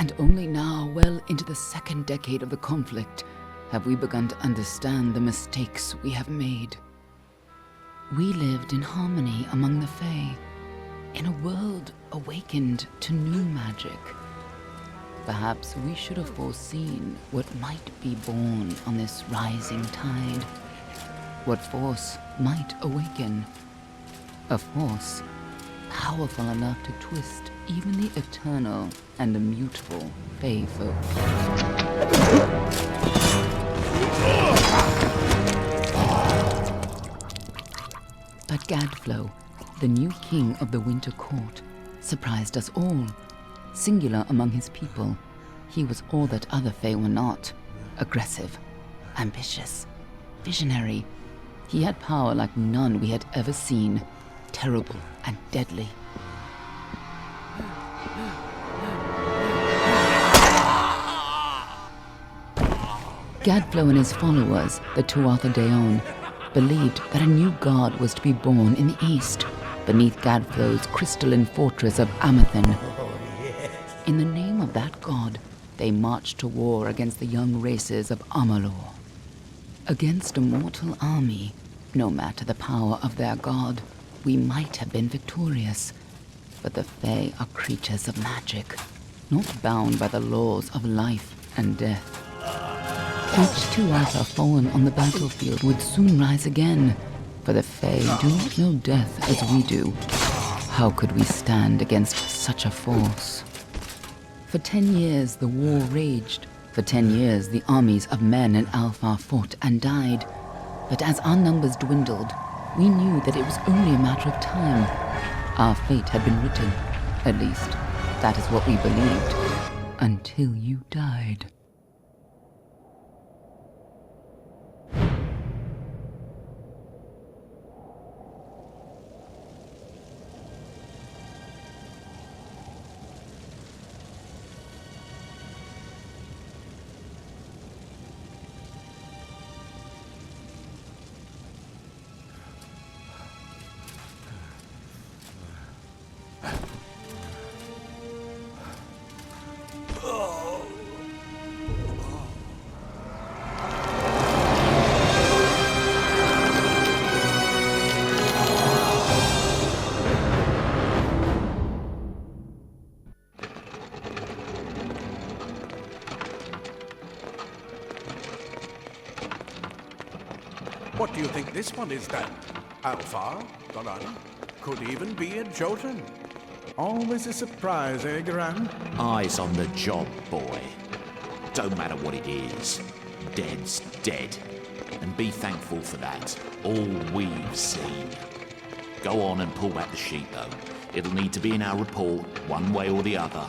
And only now, well into the second decade of the conflict, have we begun to understand the mistakes we have made. We lived in harmony among the Fae, in a world awakened to new magic. Perhaps we should have foreseen what might be born on this rising tide. What force might awaken. A force powerful enough to twist even the eternal and immutable Fae folk. But Gadflow, the new king of the Winter Court, surprised us all. Singular among his people, he was all that other Fae were not. Aggressive, ambitious, visionary. He had power like none we had ever seen, terrible and deadly. Gadflow and his followers, the Tuatha Deon, believed that a new god was to be born in the east, beneath Gadflow's crystalline fortress of Amathen. In the name of that god, they marched to war against the young races of Amalur. Against a mortal army, no matter the power of their god, we might have been victorious. But the Fae are creatures of magic, not bound by the laws of life and death. Each Tuatha fallen on the battlefield would soon rise again, for the Fae do not know death as we do. How could we stand against such a force? For 10 years the war raged. For 10 years the armies of Men and Alpha fought and died. But as our numbers dwindled, we knew that it was only a matter of time. Our fate had been written. At least, that is what we believed. Until you died. What do you think this one is then? Alpha, Garan? Could even be a Jotun. Always a surprise, eh, Garan? Eyes on the job, boy. Don't matter what it is. Dead's dead. And be thankful for that. All we've seen. Go on and pull back the sheet, though. It'll need to be in our report, one way or the other.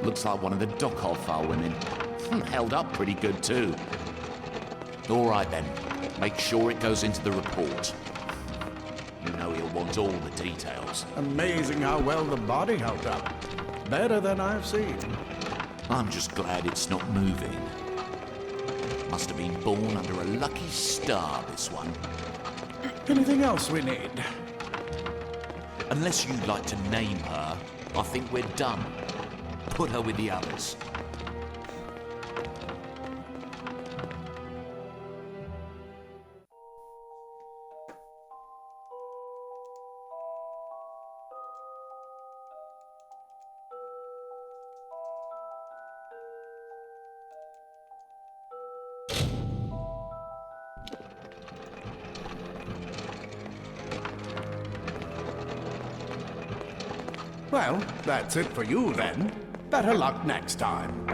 Looks like one of the Dockhole women. Held up pretty good too. All right then, make sure it goes into the report. You know he'll want all the details. Amazing how well the body held up. Better than I've seen. I'm just glad it's not moving. Must have been born under a lucky star, this one. Anything else we need? Unless you'd like to name her, I think we're done. Put her with the others. Well, that's it for you then. Better luck next time.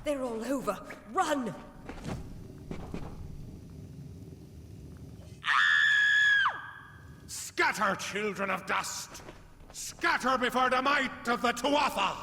They're all over. Run! Scatter, children of dust! Scatter before the might of the Tuatha!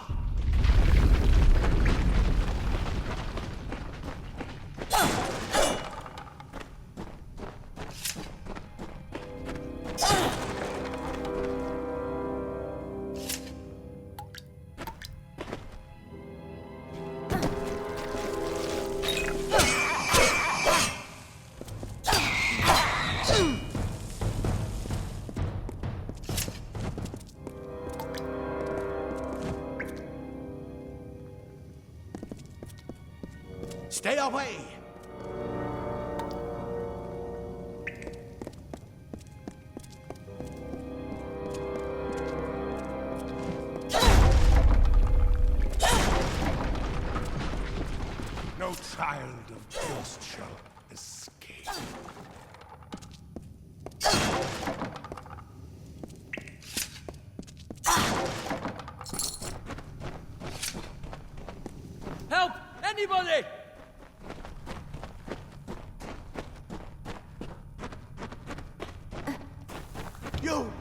Stay away! No child of dust shall escape. Help! Anybody! You!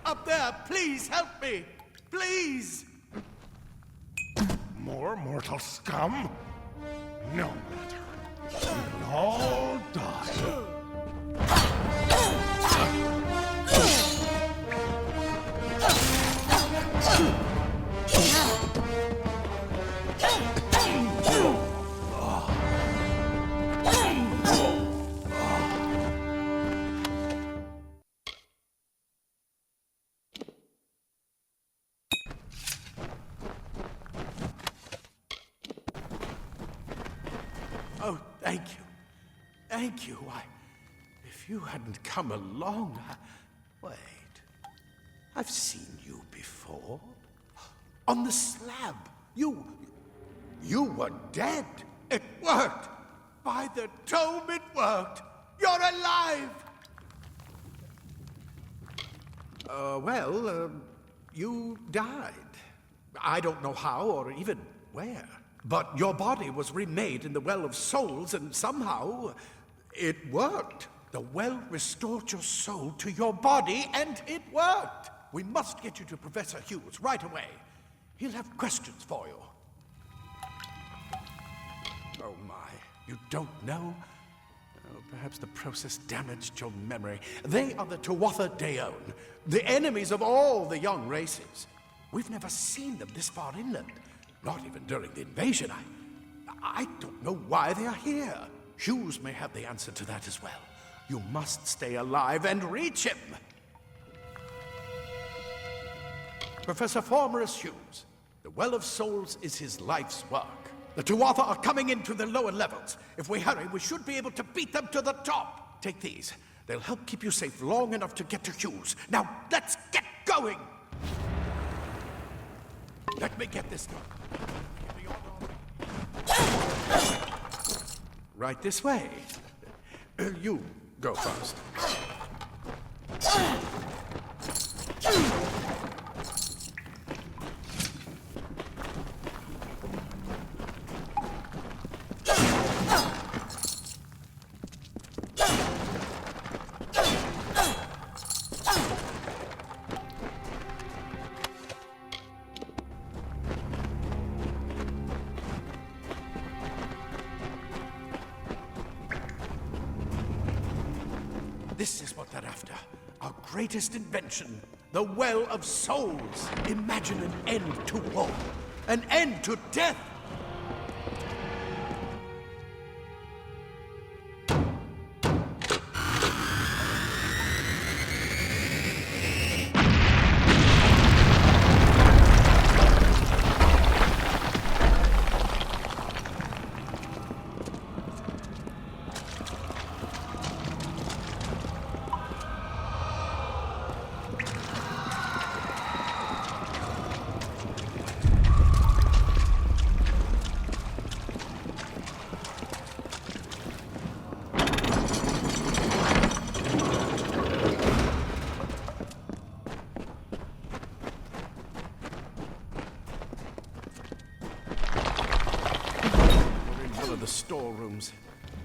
Up there! Please help me! Please! More mortal scum? No matter. You'll all die. Oh, thank you. Thank you. If you hadn't come along, Wait. I've seen you before. On the slab. You were dead. It worked. By the tome, it worked. You're alive. You died. I don't know how or even where. But your body was remade in the Well of Souls, and somehow it worked. The well restored your soul to your body, and it worked. We must get you to Professor Hughes right away. He'll have questions for you. Oh my, you don't know? Oh, perhaps the process damaged your memory. They are the Tuatha Deon, the enemies of all the young races. We've never seen them this far inland. Not even during the invasion. I don't know why they are here. Hughes may have the answer to that as well. You must stay alive and reach him. Professor Formorus Hughes, the Well of Souls is his life's work. The Tuatha are coming into the lower levels. If we hurry, we should be able to beat them to the top. Take these. They'll help keep you safe long enough to get to Hughes. Now, let's get going! Let me get this done. Right this way. You go first. This is what they're after. Our greatest invention, the Well of Souls. Imagine an end to war, an end to death. over the storerooms.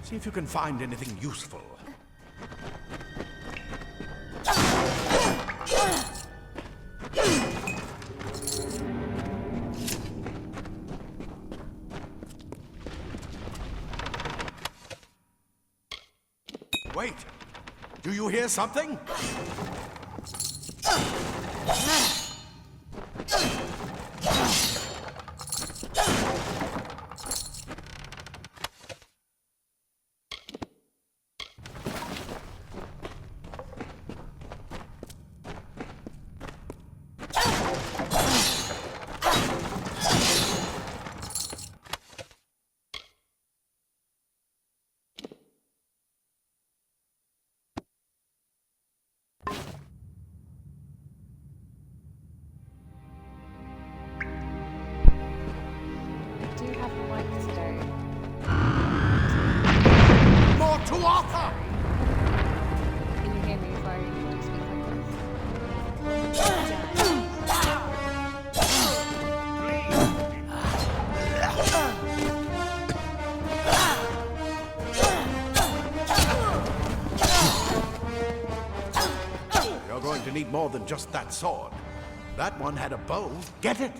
See if you can find anything useful. Wait! Do you hear something? I do have a mic today. More to Arthur! Can you hear me if I speak like this? You're going to need more than just that sword. That one had a bow. Get it?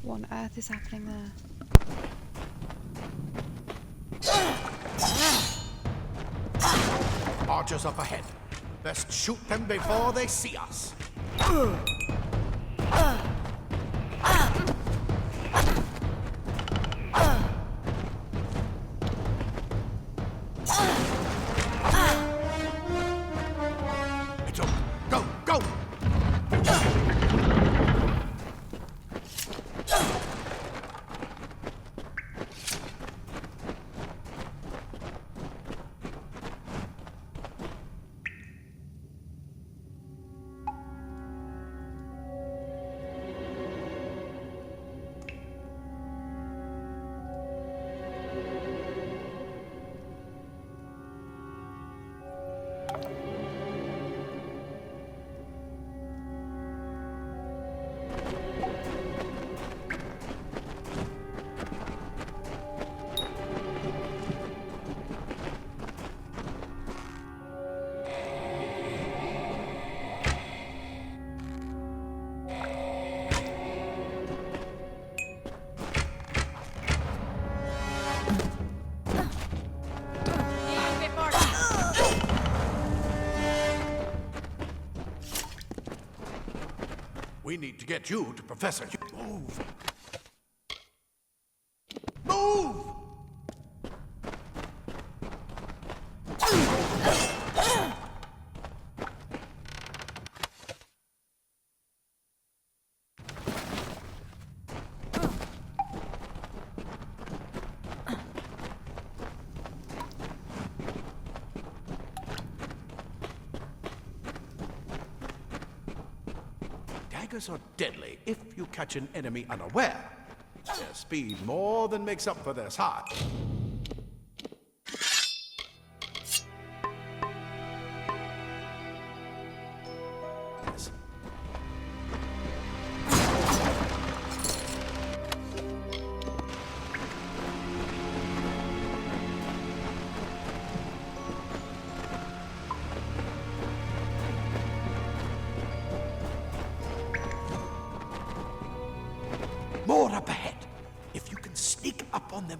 What on earth is happening there? Archers up ahead. Best shoot them before they see us. It's over. Go, go! We need to get you to Professor Hugh. Move! Move! Daggers are deadly if you catch an enemy unaware. Their speed more than makes up for their size.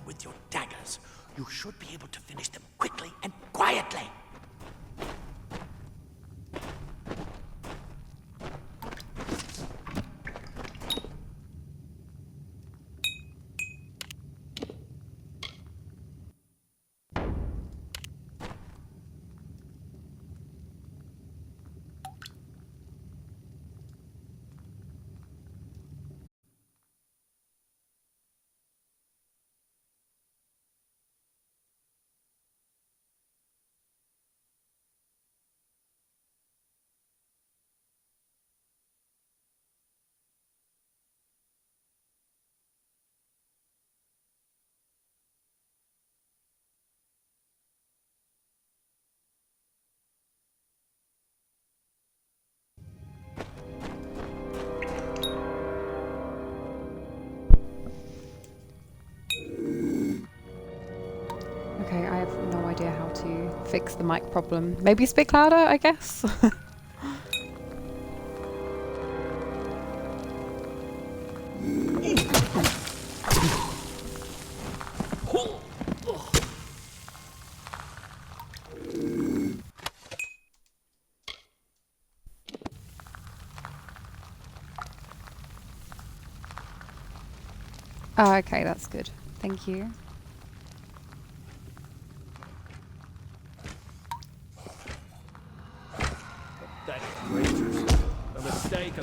with your daggers. You should be able to finish them quickly and quietly. Okay, I have no idea how to fix the mic problem. Maybe speak louder, I guess? Oh, okay, that's good. Thank you. That creature's a mistake.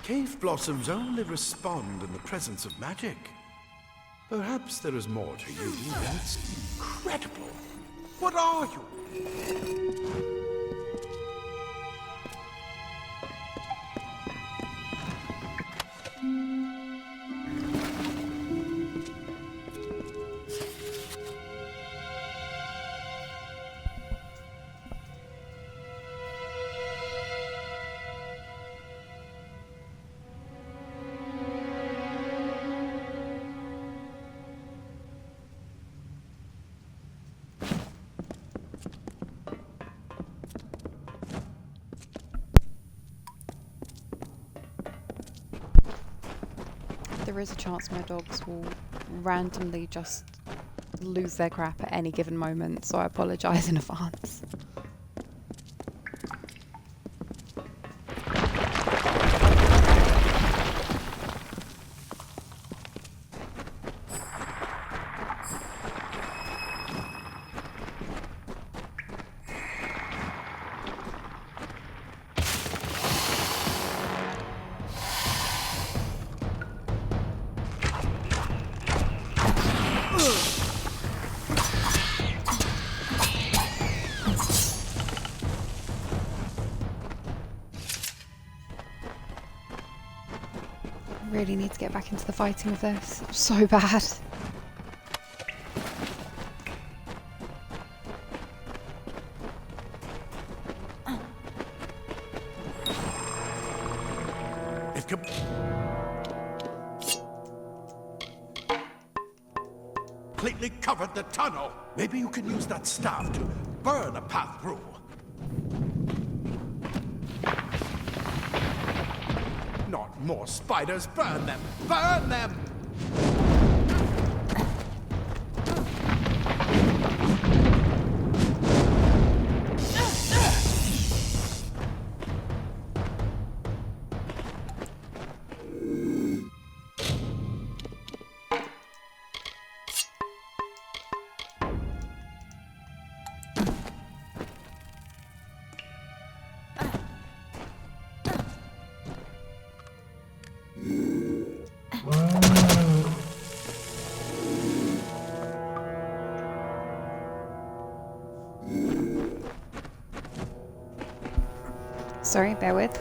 Cave blossoms only respond in the presence of magic. Perhaps there is more to you. That's incredible. What are you? There is a chance my dogs will randomly just lose their crap at any given moment, so I apologise in advance. Really need to get back into the fighting of this. So bad. It completely covered the tunnel. Maybe you can use that staff to burn a path through. Not more spiders. Burn them! Burn them! Sorry, bear with.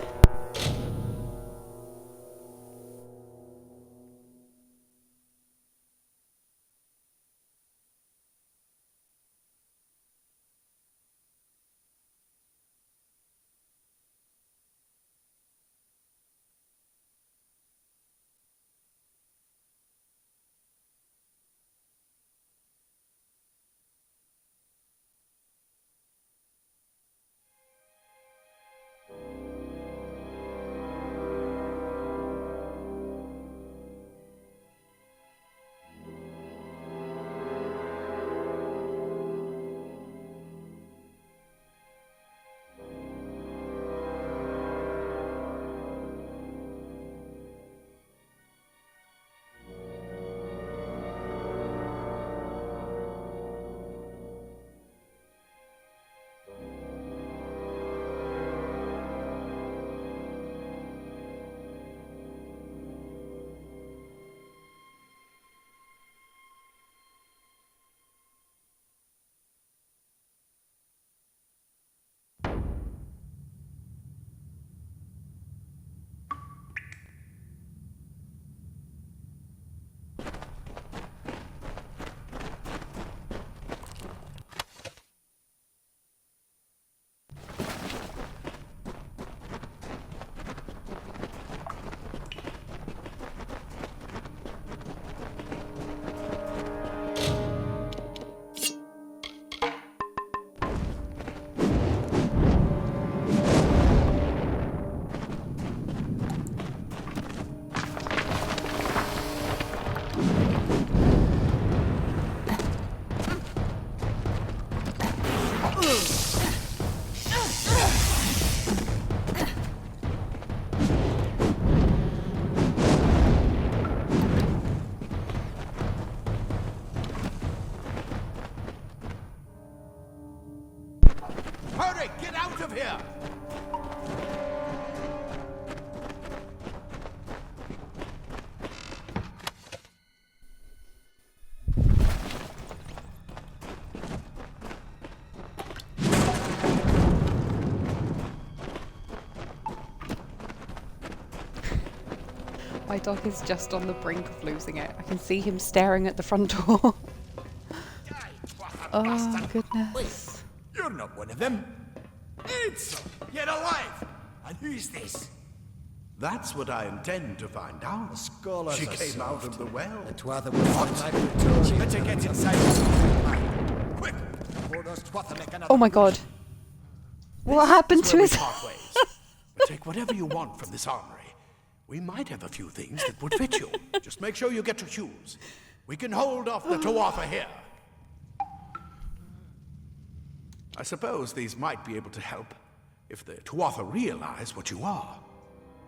My dog is just on the brink of losing it. I can see him staring at the front door. Oh, goodness. You're not one of them. It's yet alive. And who's this? That's what I intend to find out. She came out of the well. Better get inside. Quick! Oh my god. What happened to his... But take whatever you want from this armory. We might have a few things that would fit you. Just make sure you get your shoes. We can hold off the Tuatha here. I suppose these might be able to help. If the Tuatha realize what you are,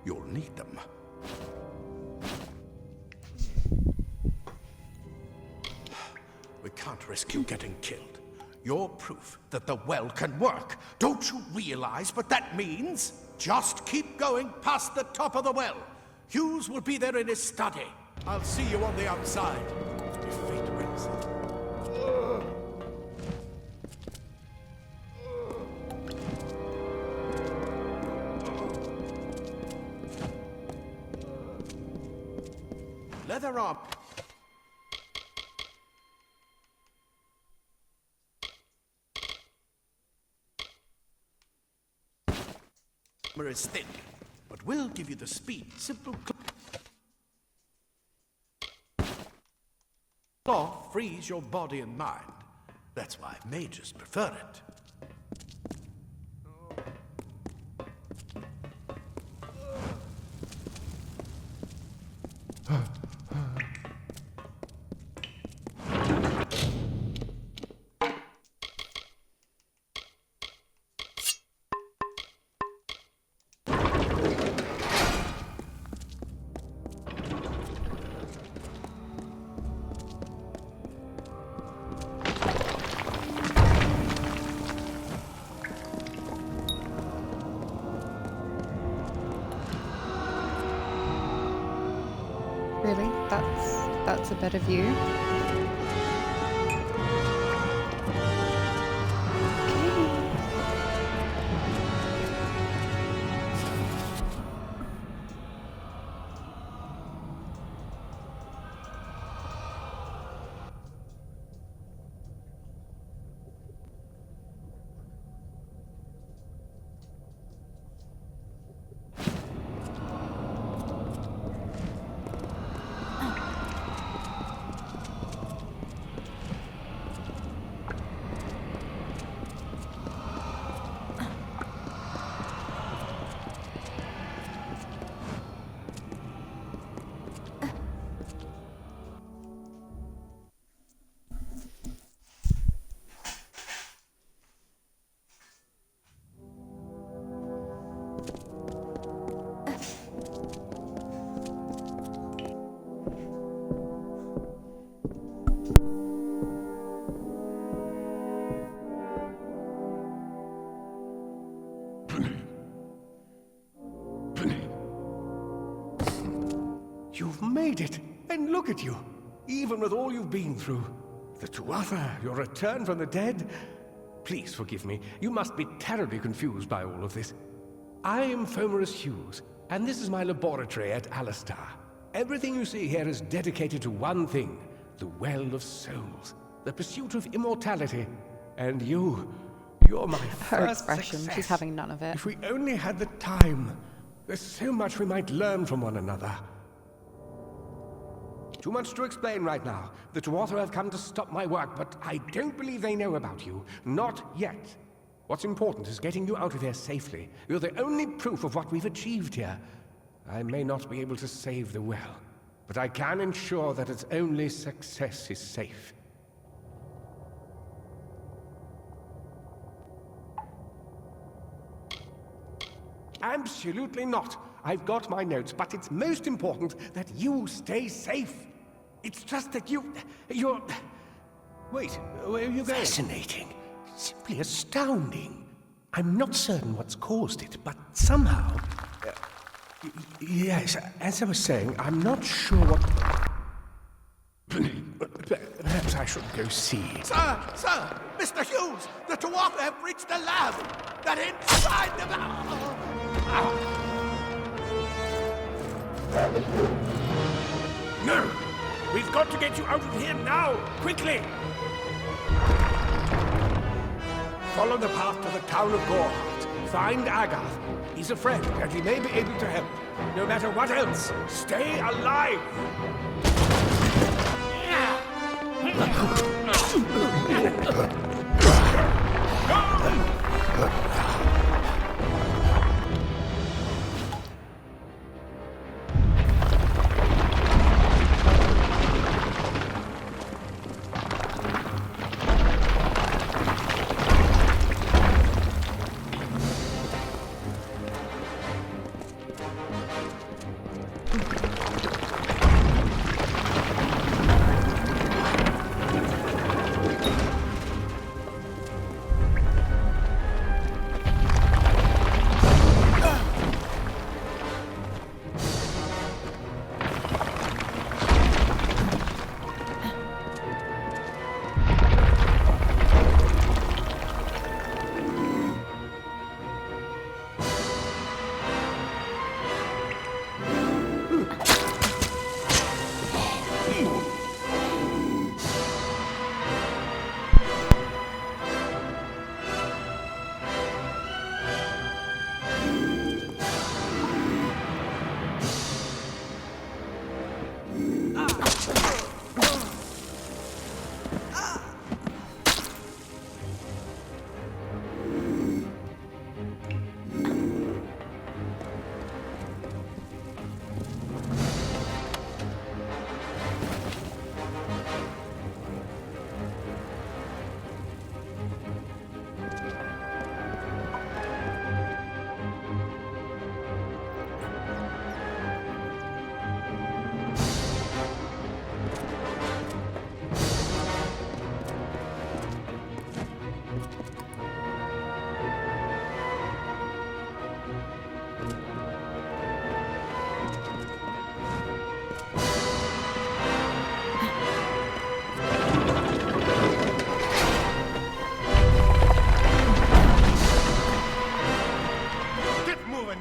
you'll need them. We can't risk you getting killed. You're proof that the well can work. Don't you realize what that means? Just keep going past the top of the well. Hughes will be there in his study. I'll see you on the outside, if fate wills it. Leather arm. Is thin, but will give you the speed. Simple claw frees your body and mind. That's why mages prefer it. Really? That's a better view. You've made it, and look at you. Even with all you've been through. The Tuatha, your return from the dead. Please forgive me. You must be terribly confused by all of this. I am Fomerus Hughes, and this is my laboratory at Alistar. Everything you see here is dedicated to one thing, the Well of Souls, the pursuit of immortality. And you're my Her first expression, success. she's having none of it. If we only had the time. There's so much we might learn from one another. Too much to explain right now. The Tuatha have come to stop my work, but I don't believe they know about you. Not yet. What's important is getting you out of here safely. You're the only proof of what we've achieved here. I may not be able to save the well, but I can ensure that its only success is safe. Absolutely not. I've got my notes, but it's most important that you stay safe. It's just that you're... Wait, where are you going? Fascinating. Simply astounding. I'm not certain what's caused it, but somehow... yes, as I was saying, I'm not sure what... Perhaps I should go see. Sir! Mr. Hughes! The Tuatha have reached the lab! They're inside the lab! No! We've got to get you out of here now! Quickly! Follow the path to the town of Gorhart. Find Agath. He's a friend, and he may be able to help. No matter what else, stay alive!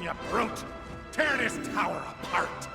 you brute! Tear this tower apart!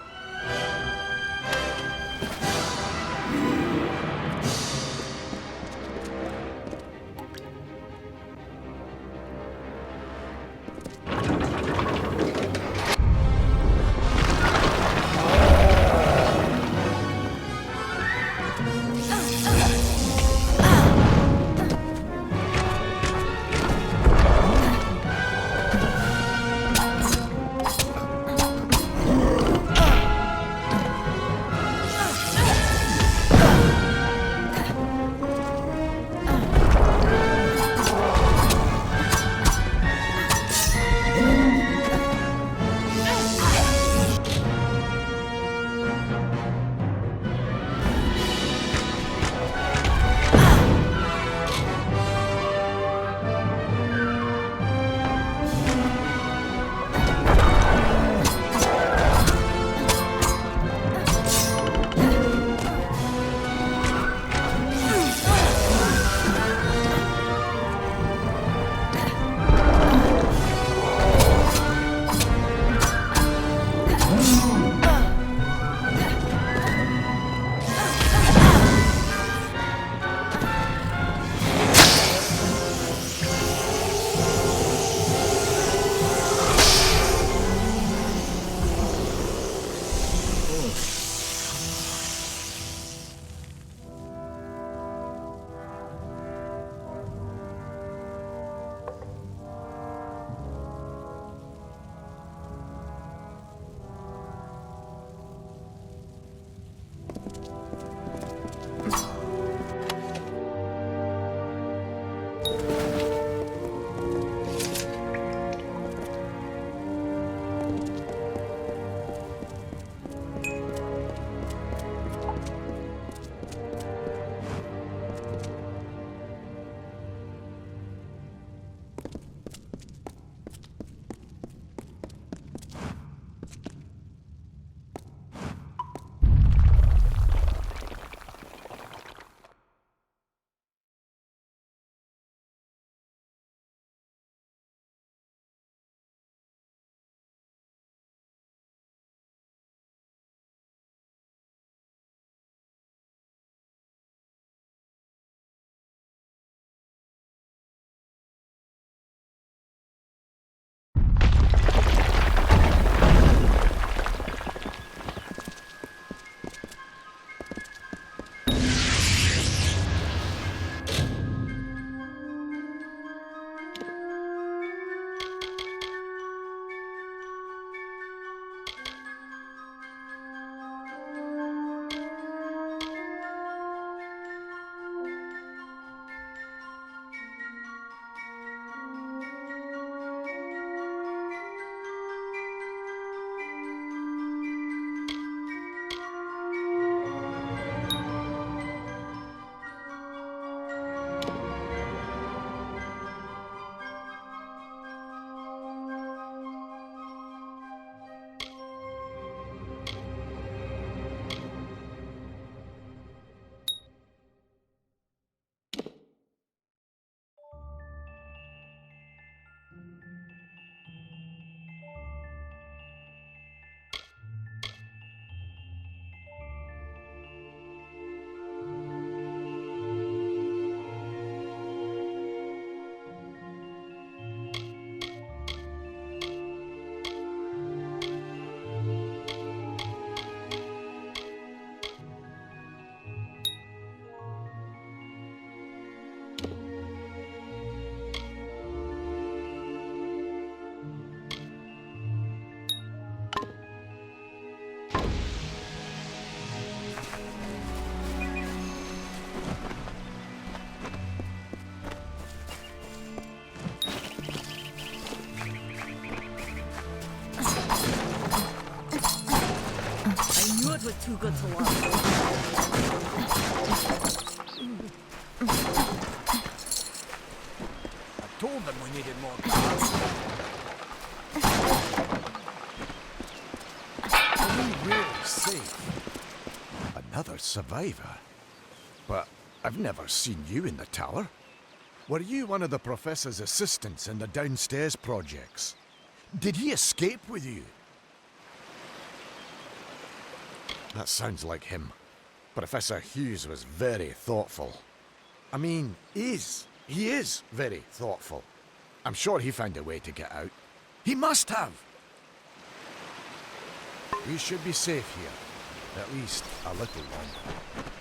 we're too good to lose. I told them we needed more cars. Are we really safe? Another survivor? But I've never seen you in the tower. Were you one of the Professor's assistants in the downstairs projects? Did he escape with you? That sounds like him. Professor Hughes was very thoughtful. I mean, he is very thoughtful. I'm sure he found a way to get out. He must have! We should be safe here. At least a little longer.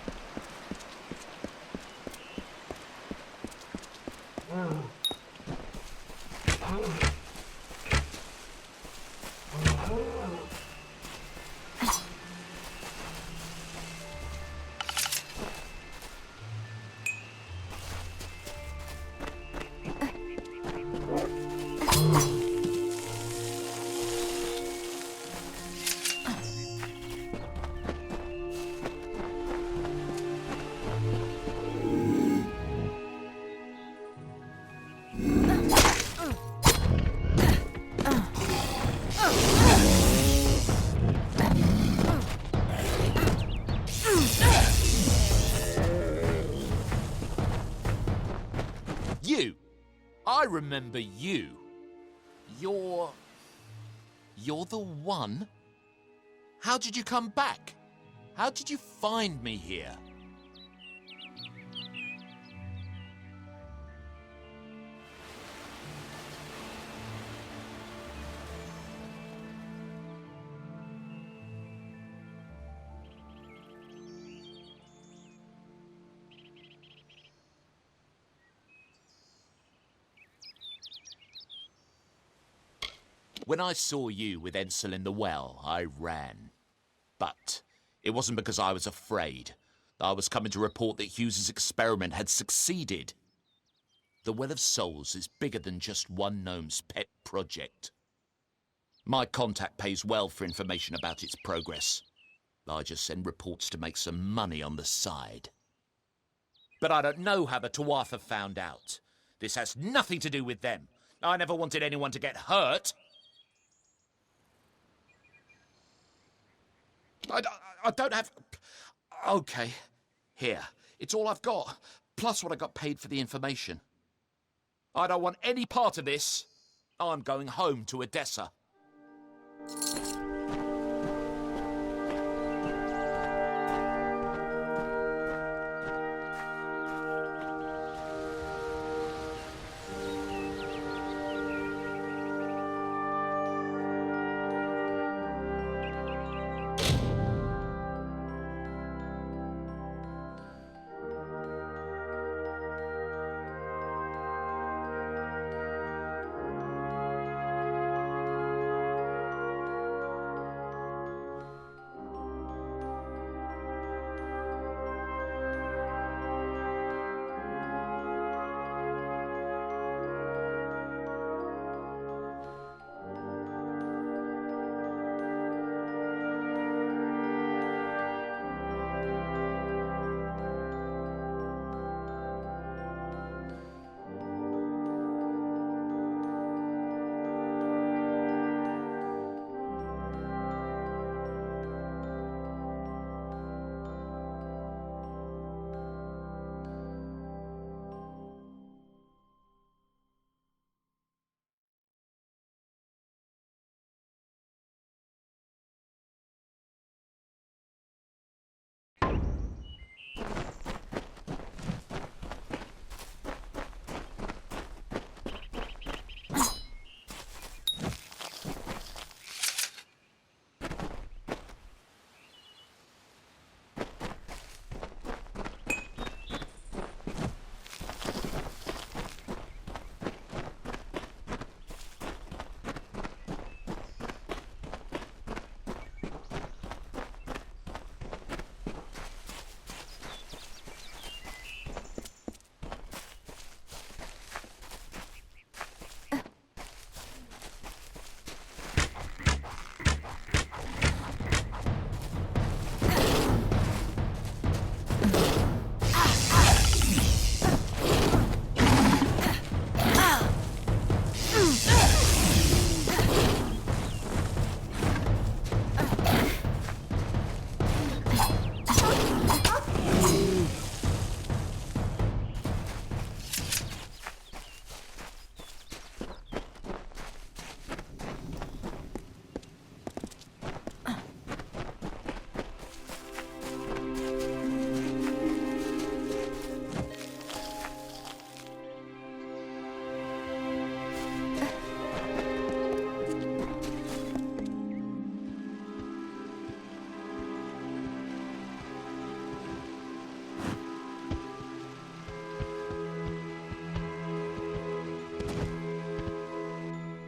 You! I remember you. You're the one? How did you come back? How did you find me here? When I saw you with Ensel in the well, I ran. But it wasn't because I was afraid. I was coming to report that Hughes's experiment had succeeded. The Well of Souls is bigger than just one gnome's pet project. My contact pays well for information about its progress. I just send reports to make some money on the side. But I don't know how the Tuatha found out. This has nothing to do with them. I never wanted anyone to get hurt. I don't have... Okay, here. It's all I've got, plus what I got paid for the information. I don't want any part of this. I'm going home to Odessa.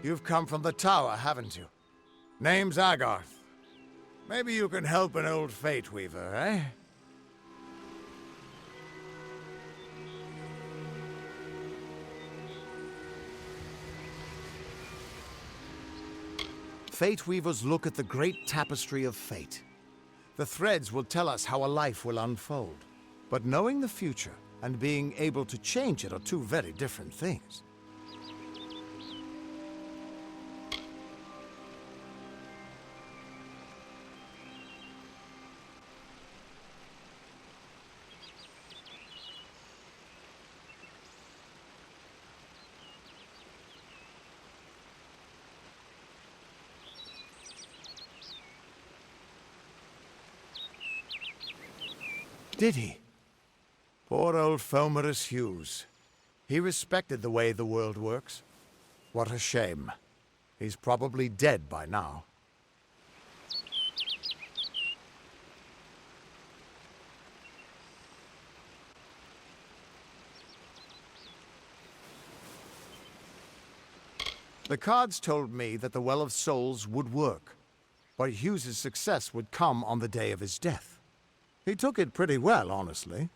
You've come from the tower, haven't you? Name's Agarth. Maybe you can help an old Fate Weaver, eh? Fate Weavers look at the great tapestry of fate. The threads will tell us how a life will unfold. But knowing the future and being able to change it are two very different things. Did he? Poor old Fomerus Hughes. He respected the way the world works. What a shame. He's probably dead by now. The cards told me that the Well of Souls would work, but Hughes's success would come on the day of his death. He took it pretty well, honestly,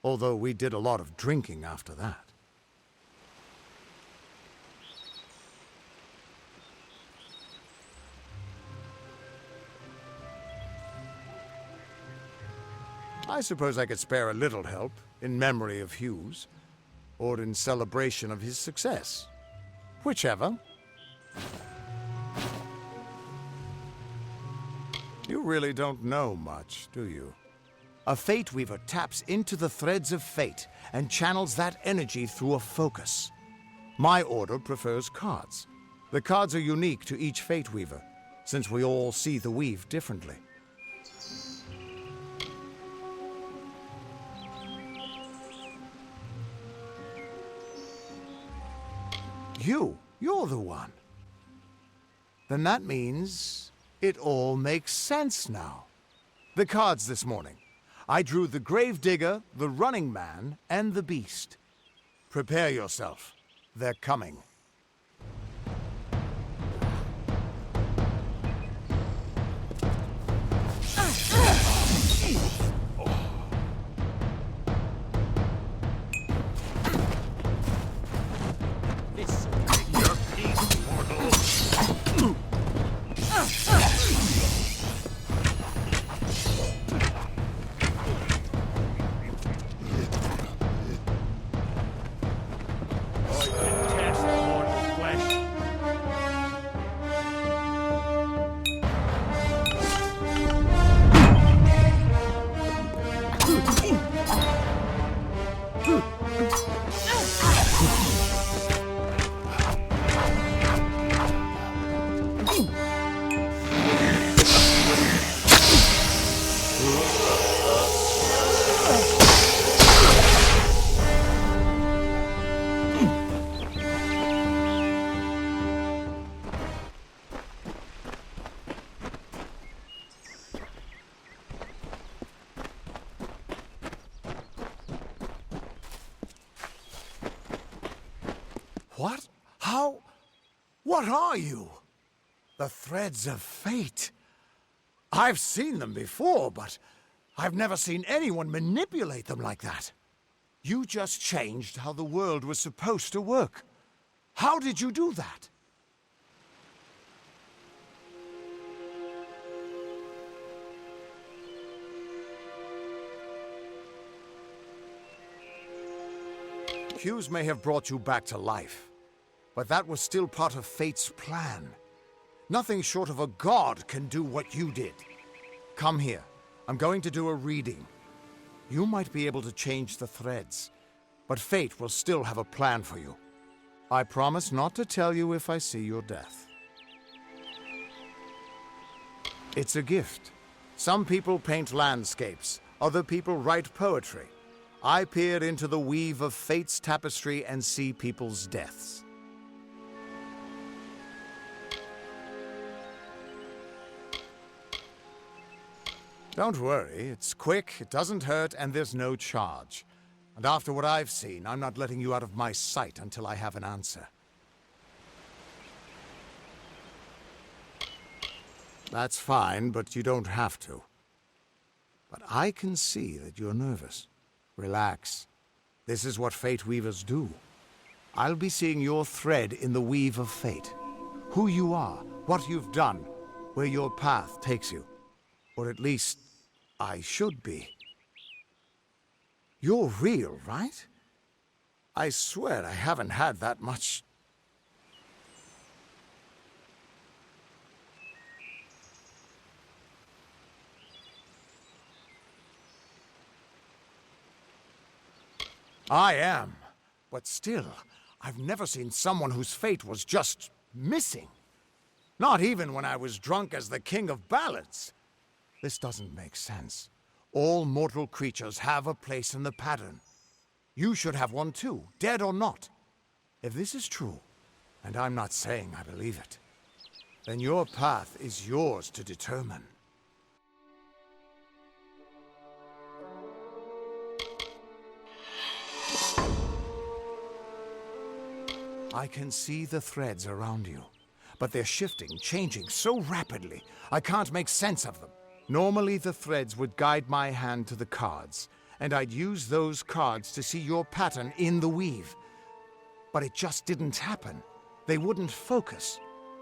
although we did a lot of drinking after that. I suppose I could spare a little help in memory of Hughes, or in celebration of his success. Whichever. You really don't know much, do you? A Fate Weaver taps into the threads of fate and channels that energy through a focus. My order prefers cards. The cards are unique to each Fate Weaver, since we all see the weave differently. You're the one. Then that means it all makes sense now. The cards this morning. I drew the Gravedigger, the Running Man, and the Beast. Prepare yourself. They're coming. What? How? What are you? The threads of fate. I've seen them before, but I've never seen anyone manipulate them like that. You just changed how the world was supposed to work. How did you do that? Hughes may have brought you back to life, but that was still part of fate's plan. Nothing short of a god can do what you did. Come here. I'm going to do a reading. You might be able to change the threads, but fate will still have a plan for you. I promise not to tell you if I see your death. It's a gift. Some people paint landscapes, other people write poetry. I peer into the weave of fate's tapestry and see people's deaths. Don't worry, it's quick, it doesn't hurt, and there's no charge. And after what I've seen, I'm not letting you out of my sight until I have an answer. That's fine, but you don't have to. But I can see that you're nervous. Relax. This is what Fate Weavers do. I'll be seeing your thread in the weave of fate. Who you are, what you've done, where your path takes you. Or at least, I should be. You're real, right? I swear I haven't had that much... I am. But still, I've never seen someone whose fate was just missing. Not even when I was drunk as the King of Ballads. This doesn't make sense. All mortal creatures have a place in the pattern. You should have one too, dead or not. If this is true, and I'm not saying I believe it, then your path is yours to determine. I can see the threads around you, but they're shifting, changing so rapidly, I can't make sense of them. Normally the threads would guide my hand to the cards, and I'd use those cards to see your pattern in the weave. But it just didn't happen. They wouldn't focus.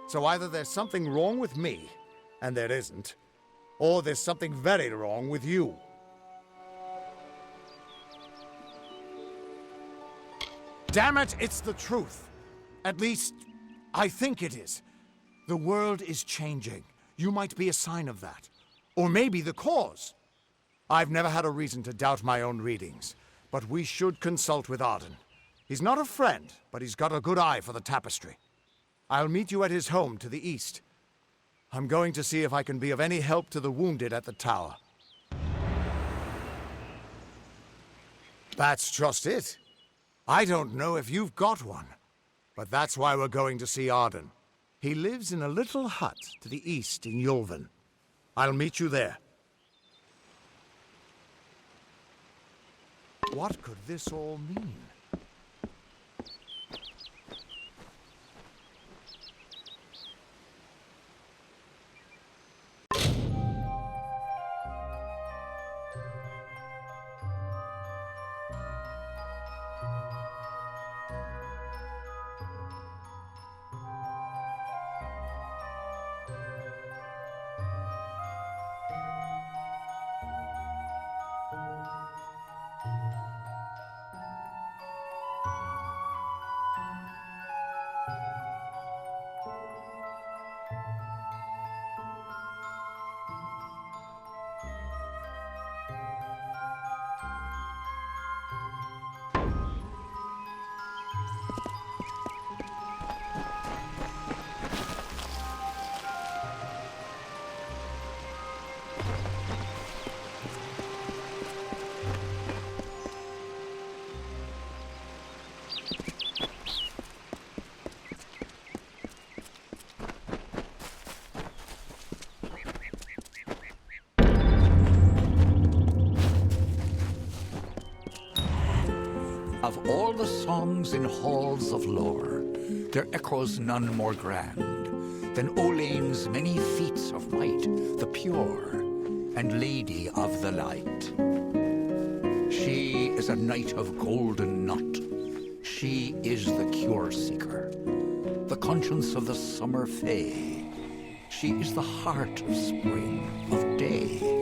So either there's something wrong with me, and there isn't, or there's something very wrong with you. Damn it, it's the truth. At least, I think it is. The world is changing. You might be a sign of that. Or maybe the cause. I've never had a reason to doubt my own readings, but we should consult with Arden. He's not a friend, but he's got a good eye for the tapestry. I'll meet you at his home to the east. I'm going to see if I can be of any help to the wounded at the tower. That's just it. I don't know if you've got one. But that's why we're going to see Arden. He lives in a little hut to the east in Yulven. I'll meet you there. What could this all mean? Of all the songs in halls of lore, there echoes none more grand than Olane's many feats of might, the pure and lady of the light. She is a knight of golden knot. She is the cure seeker, the conscience of the summer fae. She is the heart of spring, of day.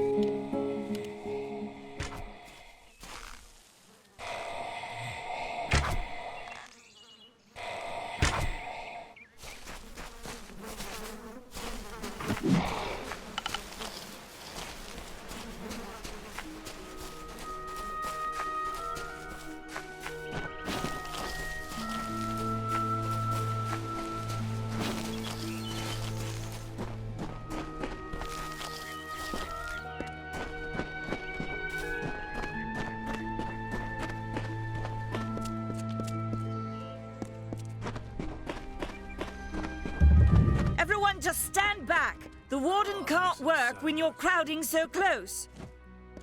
Everyone just stand back. The warden can't work when you're crowding so close.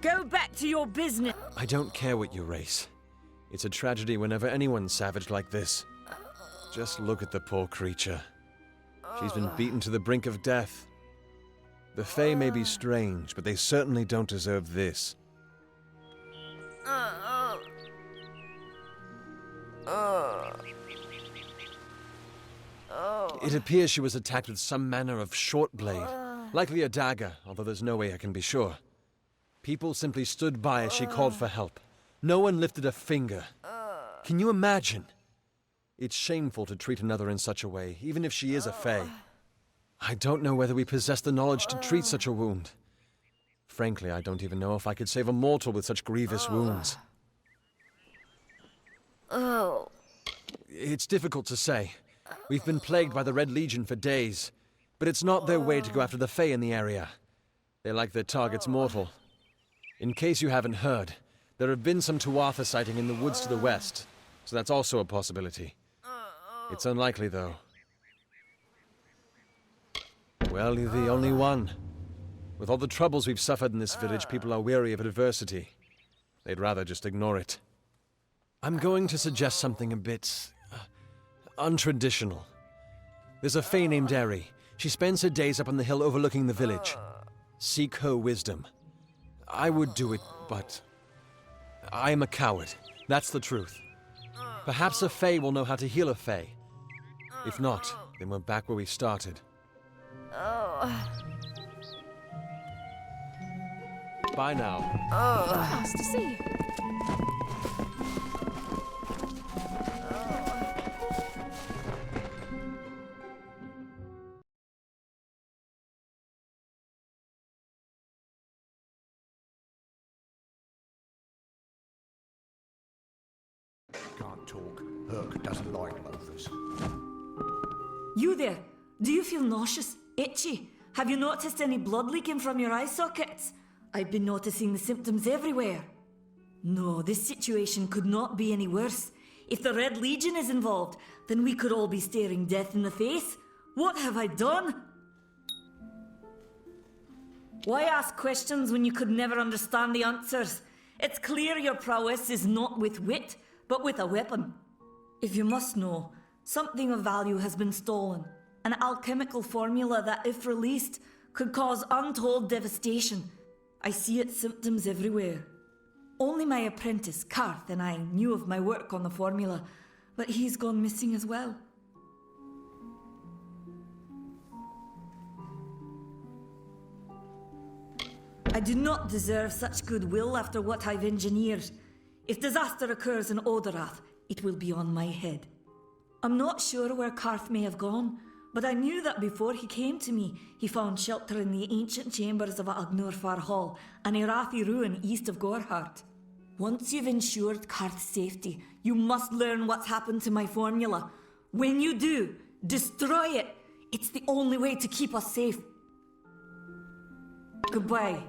Go back to your business. I don't care what you race. It's a tragedy whenever anyone's savaged like this. Just look at the poor creature. She's been beaten to the brink of death. The Fae may be strange, but they certainly don't deserve this. It appears she was attacked with some manner of short blade, likely a dagger, although there's no way I can be sure. People simply stood by as she called for help. No one lifted a finger. Can you imagine? It's shameful to treat another in such a way, even if she is a Fae. I don't know whether we possess the knowledge to treat such a wound. Frankly, I don't even know if I could save a mortal with such grievous wounds. It's difficult to say. We've been plagued by the Red Legion for days, but it's not their way to go after the Fae in the area. They like their targets mortal. In case you haven't heard, there have been some Tuatha sighting in the woods to the west, so that's also a possibility. It's unlikely, though. Well, you're the only one. With all the troubles we've suffered in this village, people are weary of adversity. They'd rather just ignore it. I'm going to suggest something a bit untraditional. There's a Fae named Eri. She spends her days up on the hill overlooking the village. Seek her wisdom. I would do it, but I am a coward. That's the truth. Perhaps a Fae will know how to heal a Fae. If not, then we're back where we started. Bye now. Nice to see you. Can't talk. Herc doesn't like loafers. You there? Do you feel nauseous? Itchy? Have you noticed any blood leaking from your eye sockets? I've been noticing the symptoms everywhere. No, this situation could not be any worse. If the Red Legion is involved, then we could all be staring death in the face. What have I done? Why ask questions when you could never understand the answers? It's clear your prowess is not with wit, but with a weapon. If you must know, something of value has been stolen. An alchemical formula that, if released, could cause untold devastation. I see its symptoms everywhere. Only my apprentice, Karth, and I knew of my work on the formula, but he's gone missing as well. I do not deserve such goodwill after what I've engineered. If disaster occurs in Odorath, it will be on my head. I'm not sure where Karth may have gone, but I knew that before he came to me, he found shelter in the ancient chambers of Agnurfar Hall, an Irathi ruin east of Gorhart. Once you've ensured Karth's safety, you must learn what's happened to my formula. When you do, destroy it. It's the only way to keep us safe. Goodbye.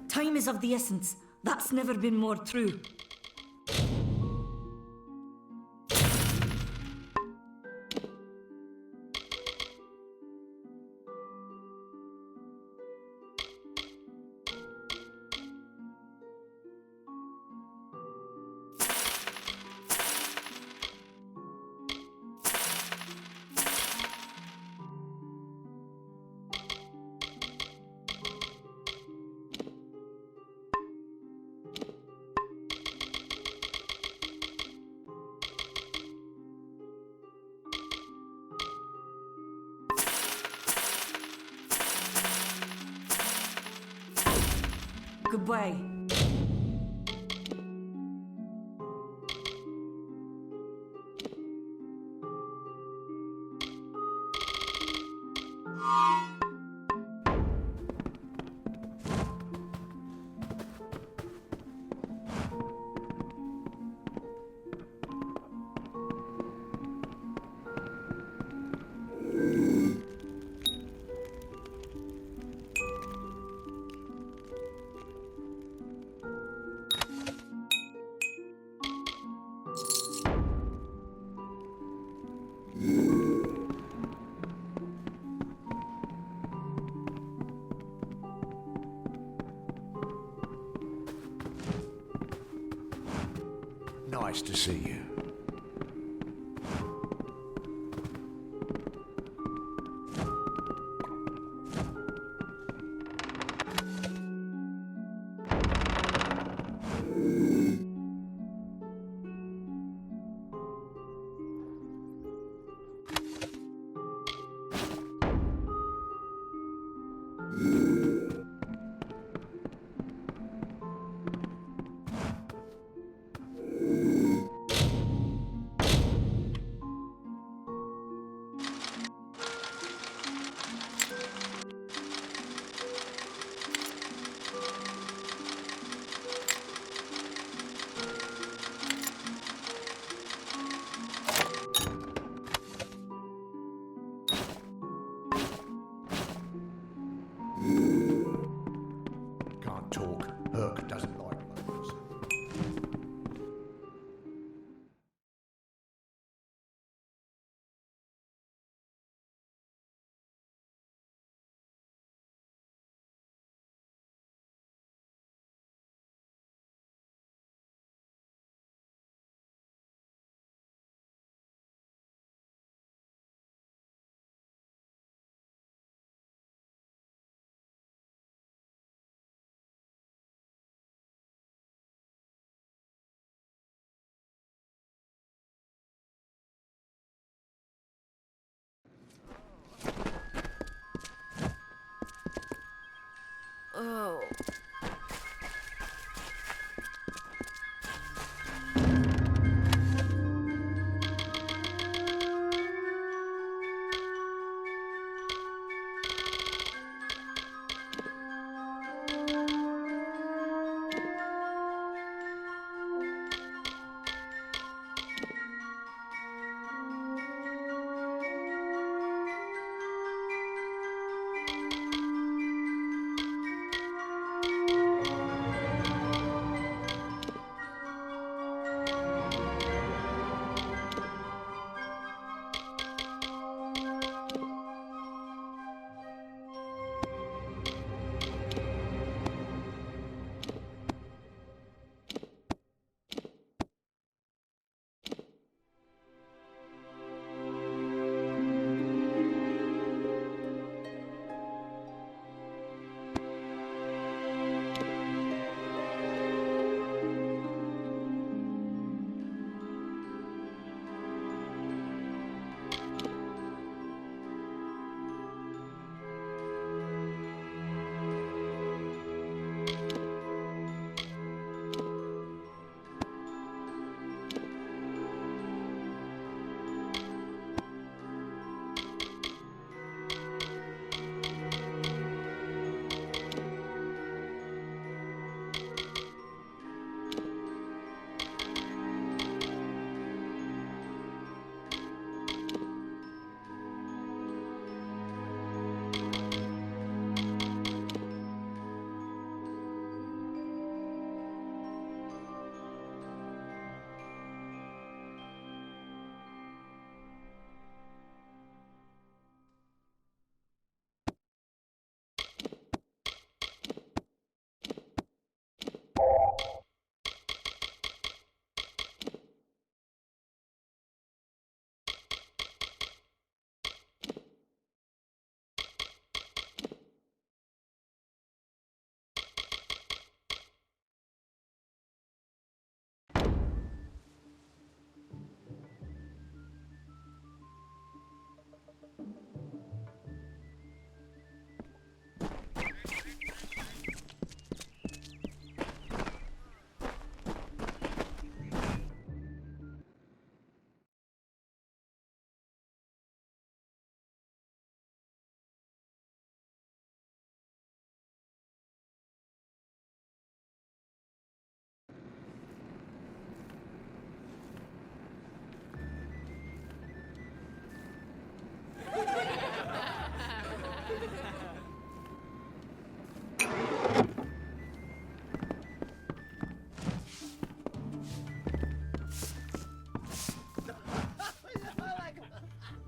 Time is of the essence. That's never been more true. Goodbye. Nice to see you. talk. Herc doesn't like murderers. Oh.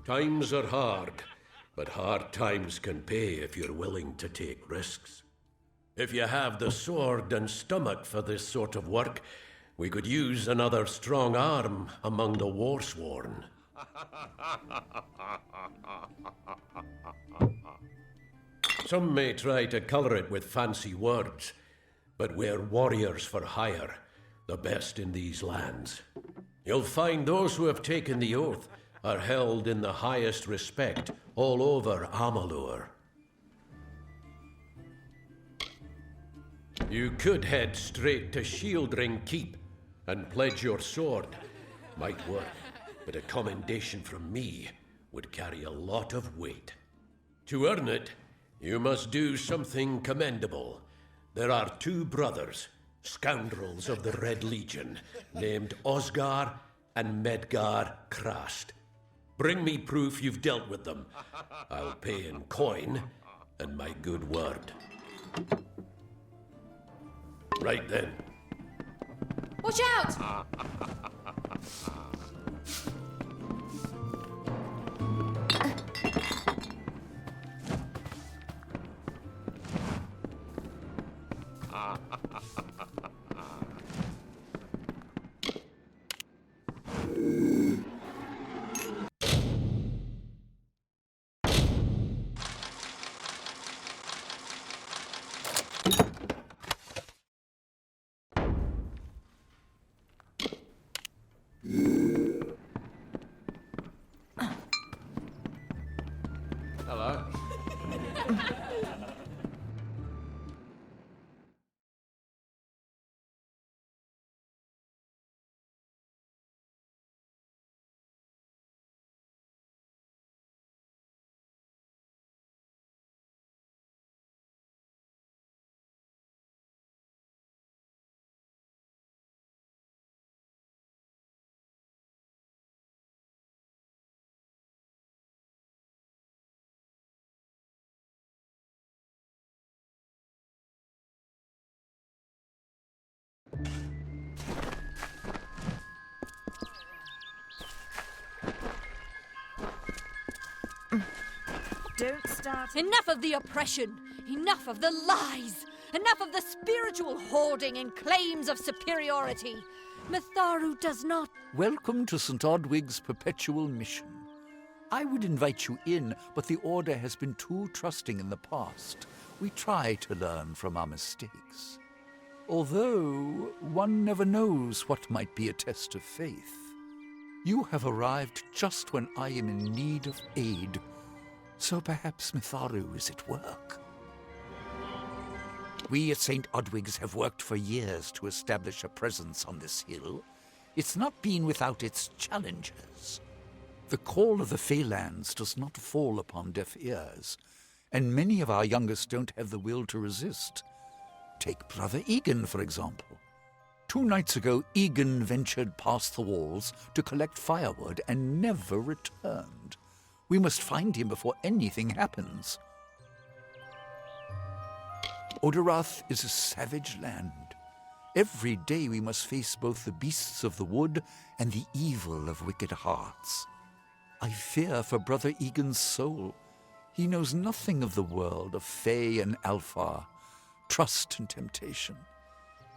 Times are hard, but hard times can pay if you're willing to take risks. If you have the sword and stomach for this sort of work, we could use another strong arm among the warsworn. Some may try to colour it with fancy words, but we're warriors for hire, the best in these lands. You'll find those who have taken the oath are held in the highest respect all over Amalur. You could head straight to Shieldring Keep and pledge your sword. Might work, but a commendation from me would carry a lot of weight. To earn it, you must do something commendable. There are two brothers, scoundrels of the Red Legion, named Osgar and Medgar Krast. Bring me proof you've dealt with them. I'll pay in coin and my good word. Right then. Watch out! Hello. Don't start. Enough of the oppression! Enough of the lies! Enough of the spiritual hoarding and claims of superiority! Mitharu does not... Welcome to St. Odwig's perpetual mission. I would invite you in, but the Order has been too trusting in the past. We try to learn from our mistakes. Although, one never knows what might be a test of faith. You have arrived just when I am in need of aid, so perhaps Mitharu is at work. We at St. Odwig's have worked for years to establish a presence on this hill. It's not been without its challenges. The call of the Feylands does not fall upon deaf ears, and many of our youngest don't have the will to resist. Take Brother Egan, for example. 2 nights ago, Egan ventured past the walls to collect firewood and never returned. We must find him before anything happens. Oderath is a savage land. Every day we must face both the beasts of the wood and the evil of wicked hearts. I fear for Brother Egan's soul. He knows nothing of the world of Fey and Alpha, trust and temptation.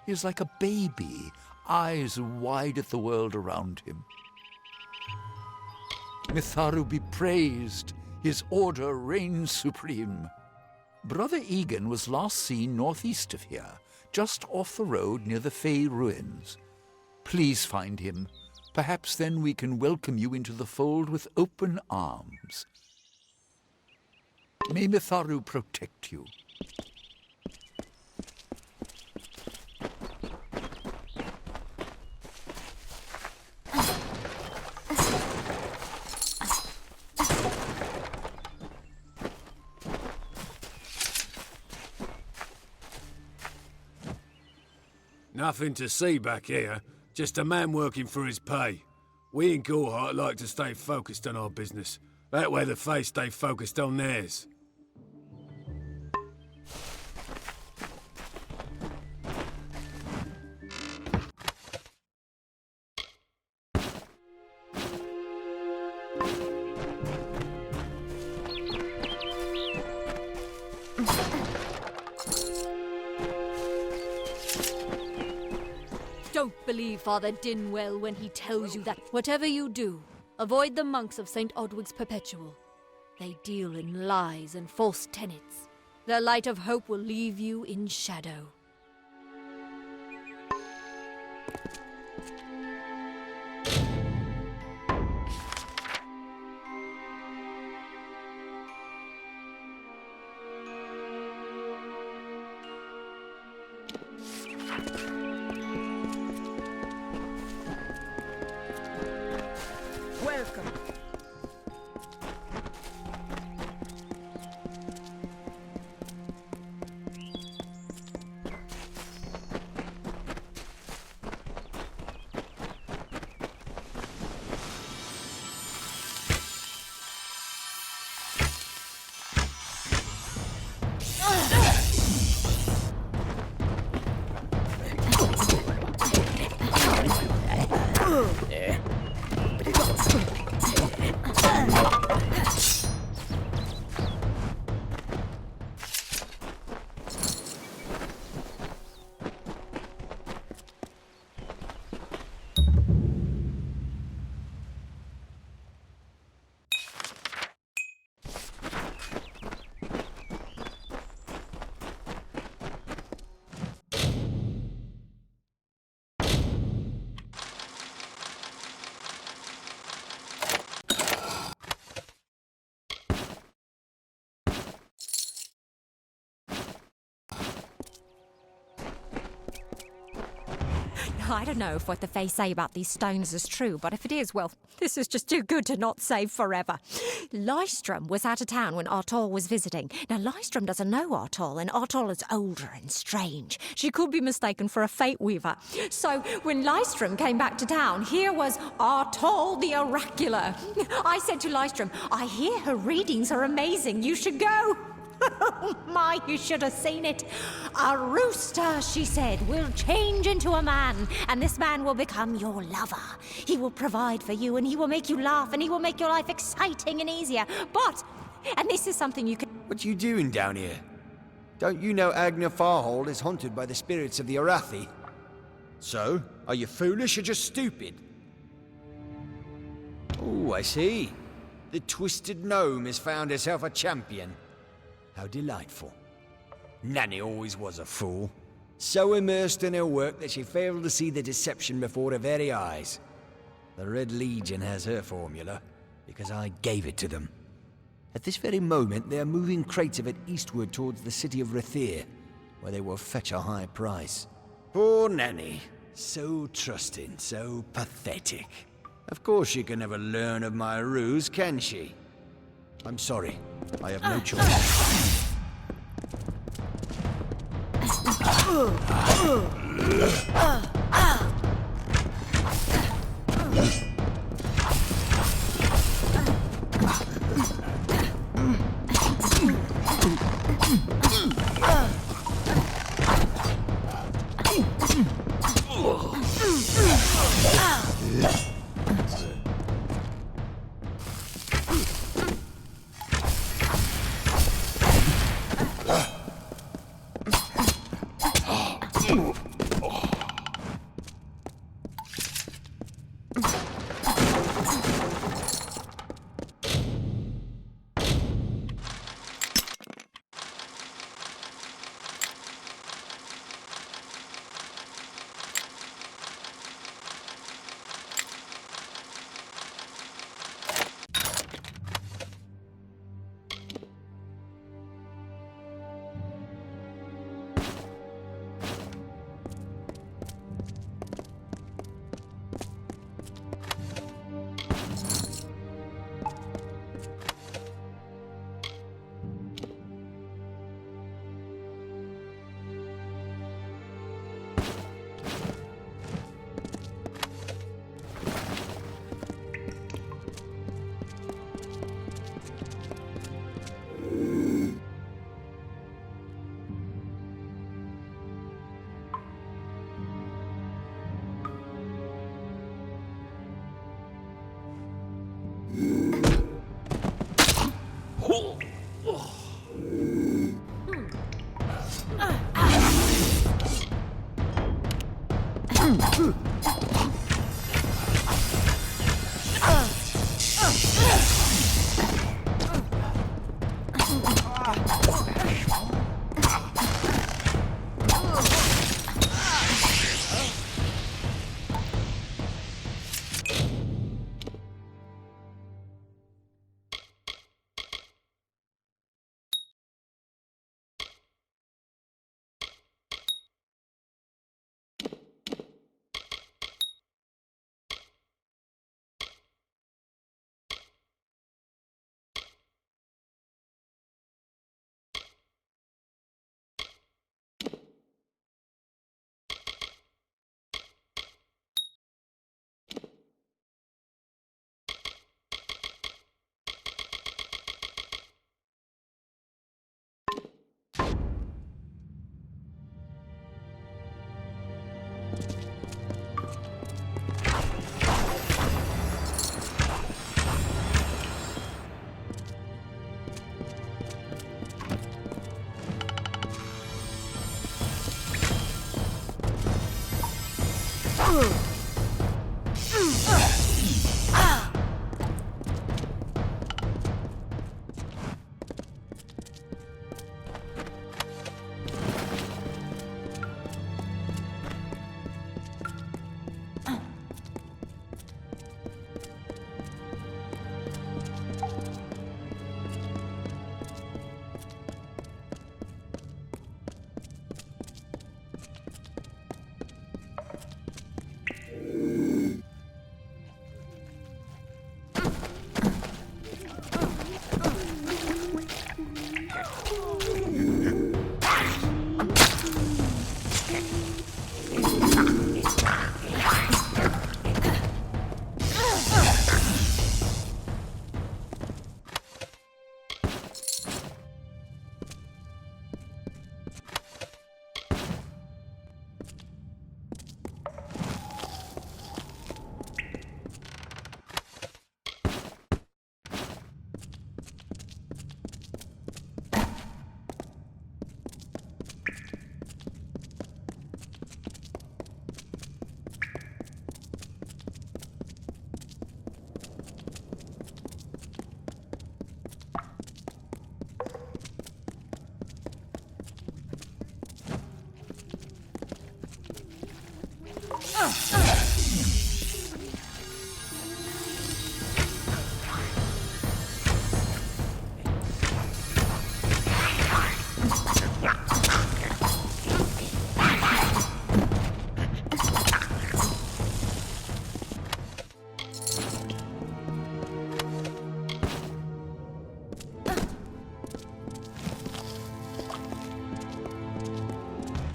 He is like a baby, eyes wide at the world around him. Mitharu be praised, his order reigns supreme. Brother Egan was last seen northeast of here, just off the road near the Fey ruins. Please find him. Perhaps then we can welcome you into the fold with open arms. May Mitharu protect you. Nothing to see back here. Just a man working for his pay. We in Gorhart like to stay focused on our business. That way the Fae stay focused on theirs. Don't believe Father Dinwell when he tells you that whatever you do, avoid the monks of St. Odwig's Perpetual. They deal in lies and false tenets. Their light of hope will leave you in shadow. Welcome. I don't know if what the Fae say about these stones is true, but if it is, well, this is just too good to not save forever. Lystrom was out of town when Artol was visiting. Now, Lystrom doesn't know Artol, and Artol is older and strange. She could be mistaken for a Fate Weaver. So, when Lystrom came back to town, here was Artol the Oracular. I said to Lystrom, I hear her readings are amazing. You should go. Oh my, you should have seen it. A rooster, she said, will change into a man, and this man will become your lover. He will provide for you, and he will make you laugh, and he will make your life exciting and easier. But, and this is something you can... What you doing down here? Don't you know Agna Farhold is haunted by the spirits of the Arathi? So, are you foolish or just stupid? Oh, I see. The Twisted Gnome has found herself a champion. How delightful. Nanny always was a fool. So immersed in her work that she failed to see the deception before her very eyes. The Red Legion has her formula, because I gave it to them. At this very moment, they are moving crates of it eastward towards the city of Rathir, where they will fetch a high price. Poor Nanny. So trusting, so pathetic. Of course she can never learn of my ruse, can she? I'm sorry. I have no choice.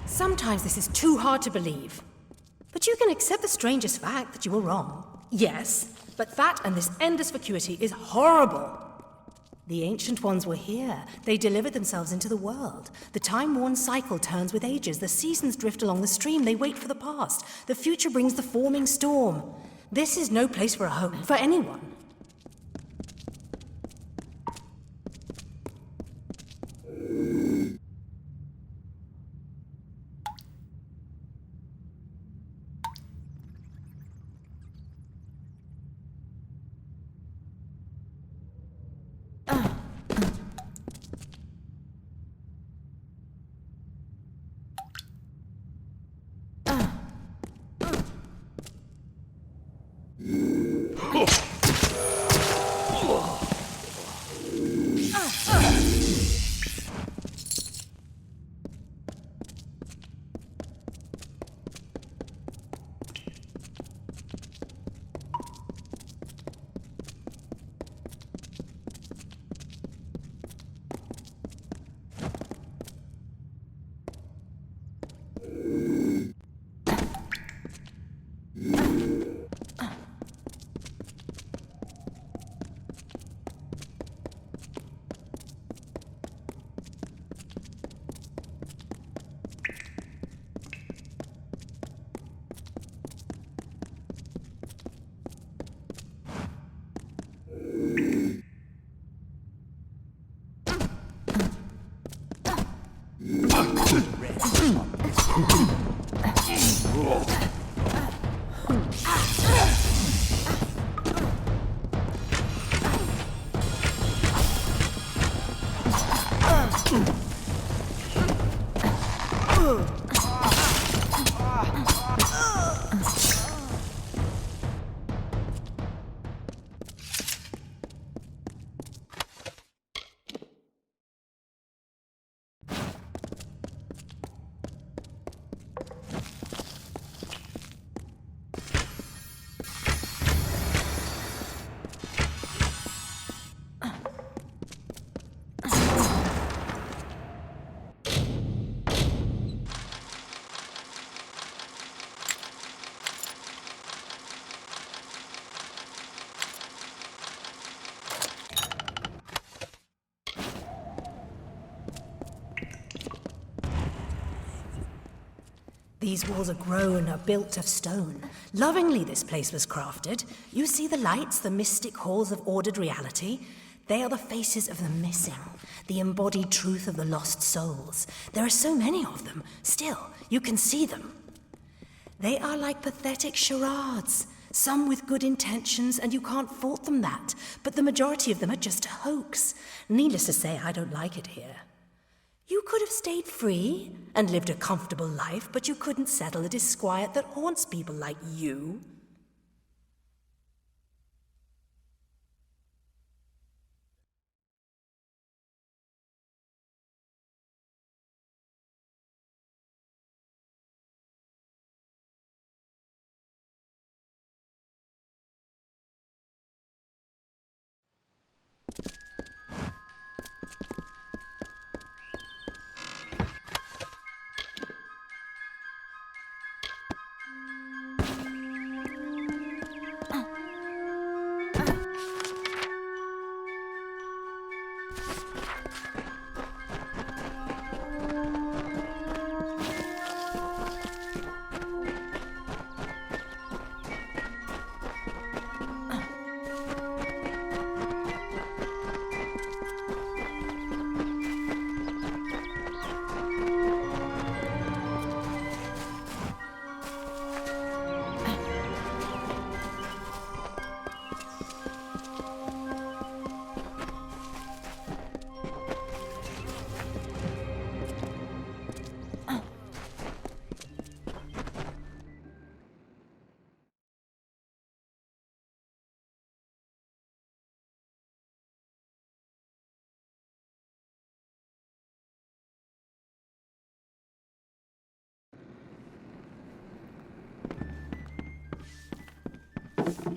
Sometimes this is too hard to believe. But you can accept the strangest fact that you were wrong. Yes, but that and this endless vacuity is horrible. The Ancient Ones were here. They delivered themselves into the world. The time-worn cycle turns with ages. The seasons drift along the stream. They wait for the past. The future brings the forming storm. This is no place for a home, for anyone. These walls are grown, are built of stone. Lovingly this place was crafted. You see the lights, the mystic halls of ordered reality? They are the faces of the missing, the embodied truth of the lost souls. There are so many of them. Still, you can see them. They are like pathetic charades, some with good intentions, and you can't fault them that. But the majority of them are just a hoax. Needless to say, I don't like it here. You could have stayed free and lived a comfortable life, but you couldn't settle the disquiet that haunts people like you.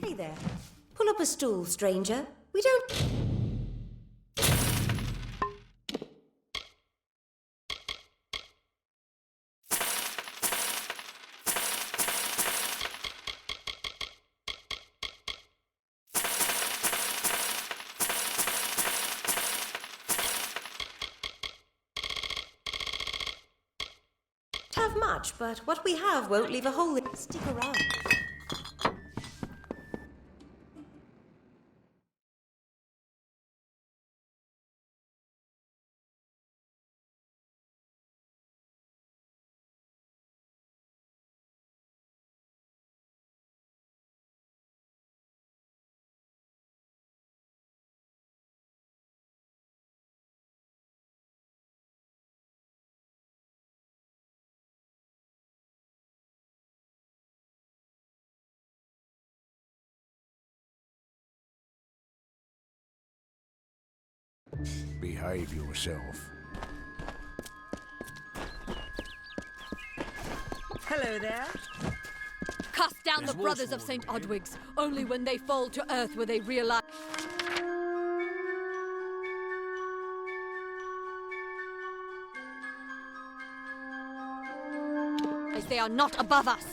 Hey there. Pull up a stool, stranger. We don't... have much, but what we have won't leave a hole in... Stick around. Behave yourself. Hello there. Cast down the brothers of St. Odwig's. Only when they fall to earth will they realize... They are not above us.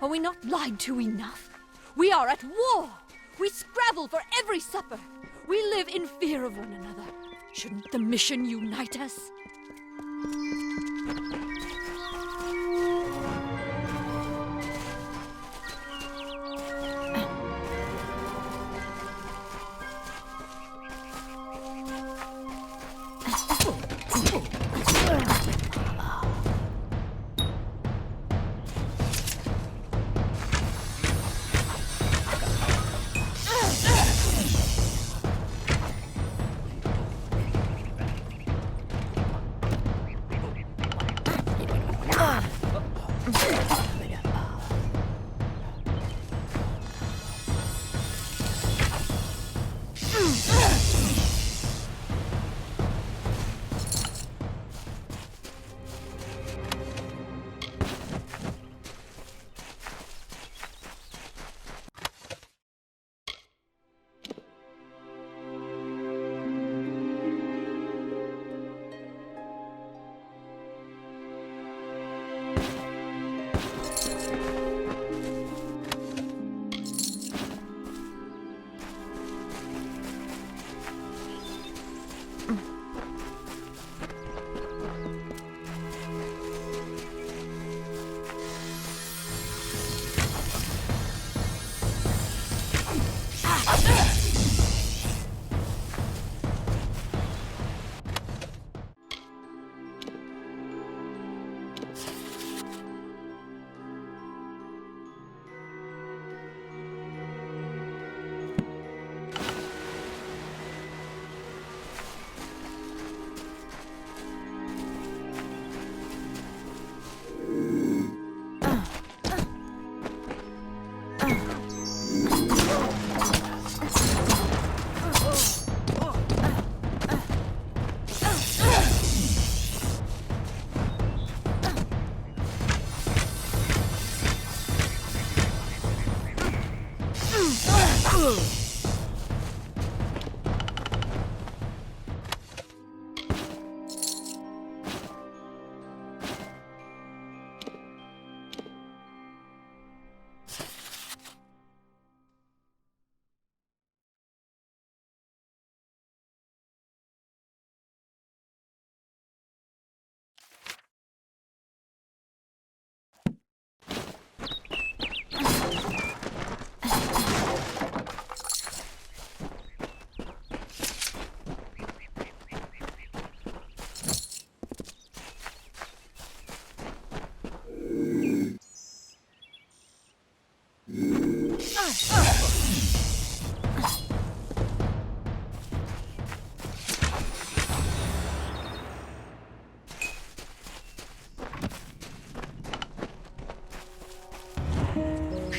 Are we not lied to enough? We are at war. We scrabble for every supper. We live in fear of one another. Shouldn't the mission unite us?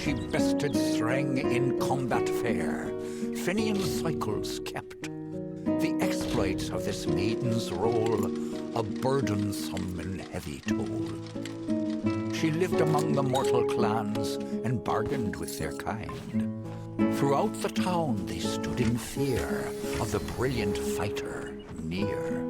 She bested Threng in combat fair, Fenian cycles kept. The exploits of this maiden's role, a burdensome and heavy toll. She lived among the mortal clans and bargained with their kind, Throughout the town they stood in fear of the brilliant fighter near.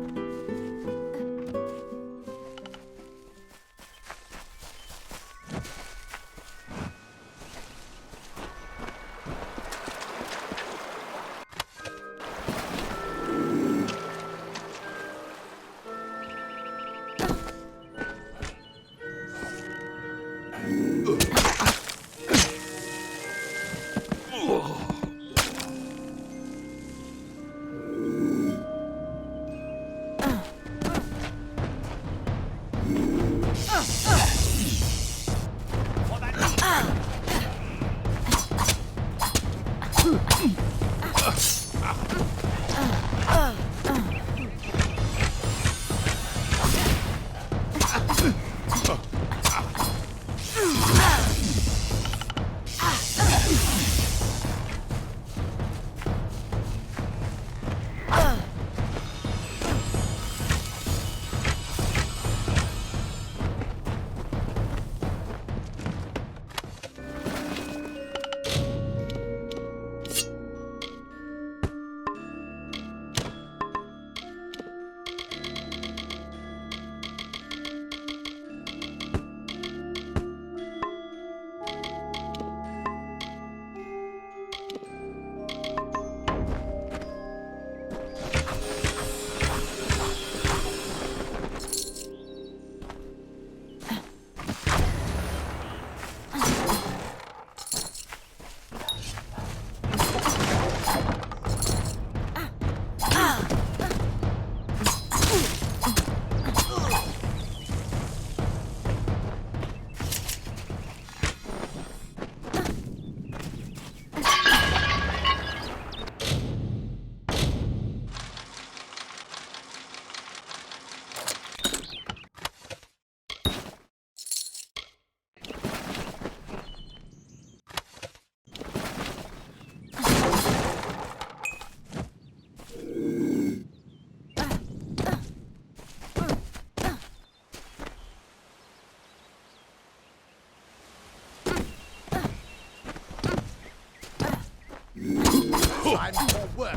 Time for work.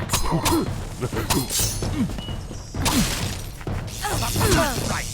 Right.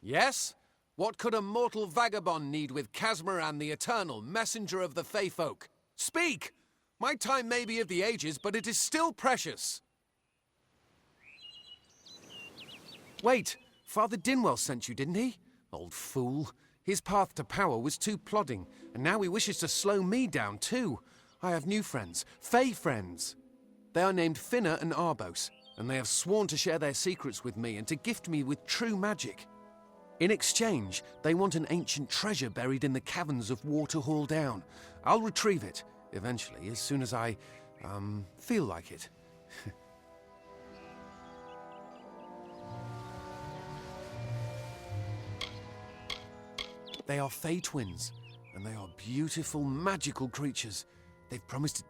Yes? What could a mortal vagabond need with Casmaran the Eternal, messenger of the Fey folk? Speak! My time may be of the ages, but it is still precious. Wait, Father Dinwell sent you, didn't he? Old fool. His path to power was too plodding, and now he wishes to slow me down too. I have new friends, Fey friends. They are named Finna and Arbos, and they have sworn to share their secrets with me and to gift me with true magic. In exchange, they want an ancient treasure buried in the caverns of Waterhall Down. I'll retrieve it, eventually, as soon as I, feel like it. They are Fey twins, and they are beautiful, magical creatures. They've promised to...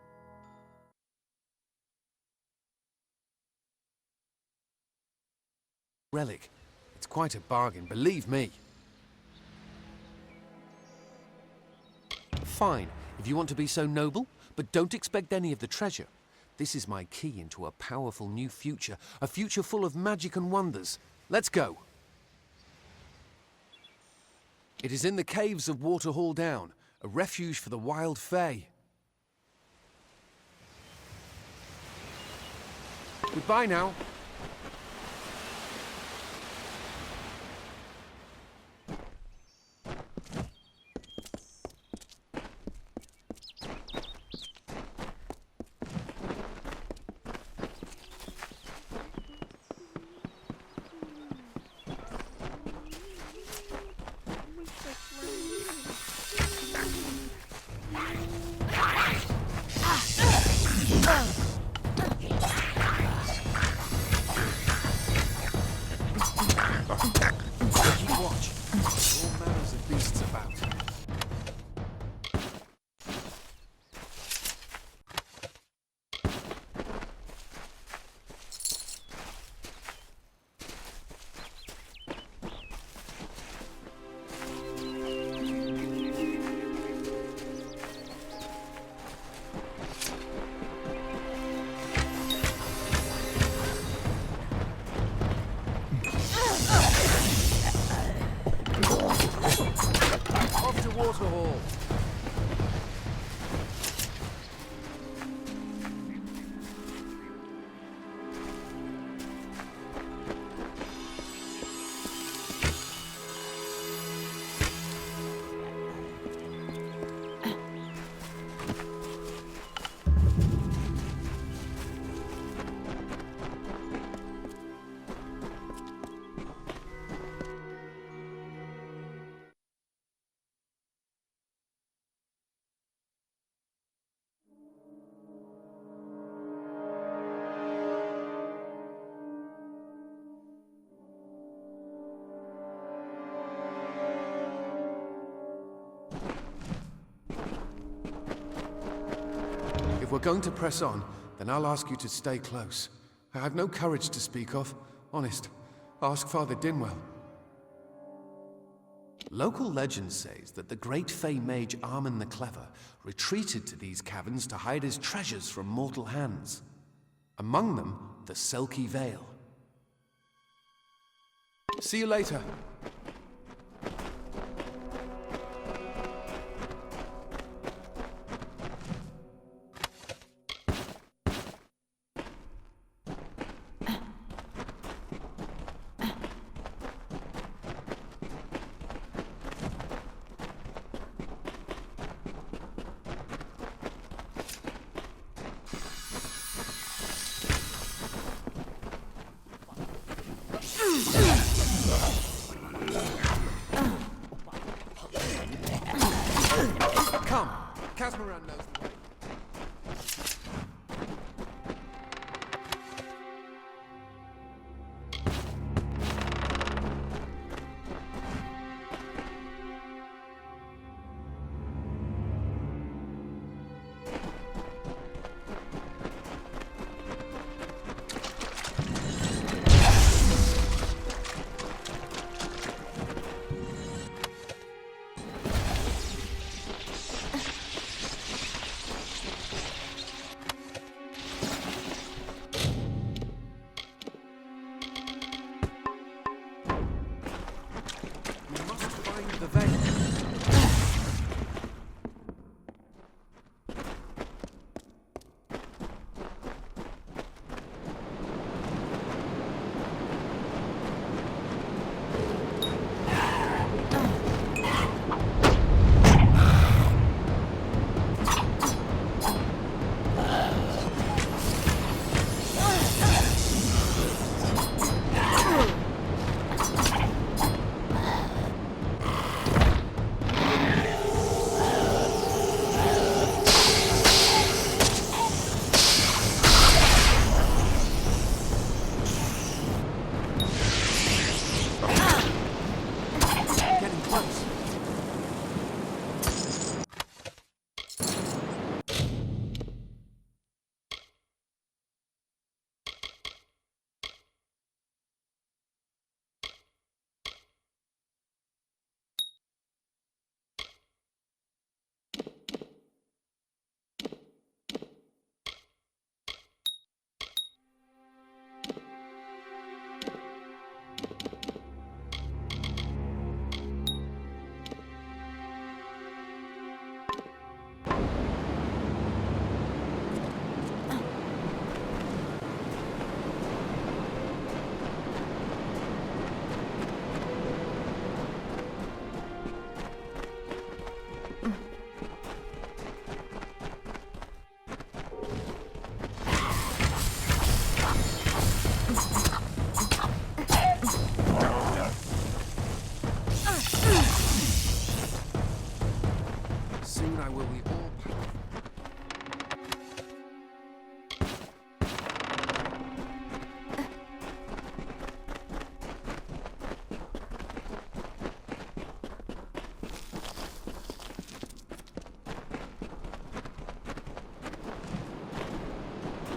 relic. It's quite a bargain, believe me. Fine, if you want to be so noble, but don't expect any of the treasure. This is my key into a powerful new future, a future full of magic and wonders. Let's go. It is in the caves of Waterhall Down, a refuge for the wild fae. Goodbye now. Waterhall. If we're going to press on, then I'll ask you to stay close. I have no courage to speak of. Honest. Ask Father Dinwell. Local legend says that the great Fey mage Armin the Clever retreated to these caverns to hide his treasures from mortal hands. Among them, the Selkie Vale. See you later. Come, Casmaran knows the way.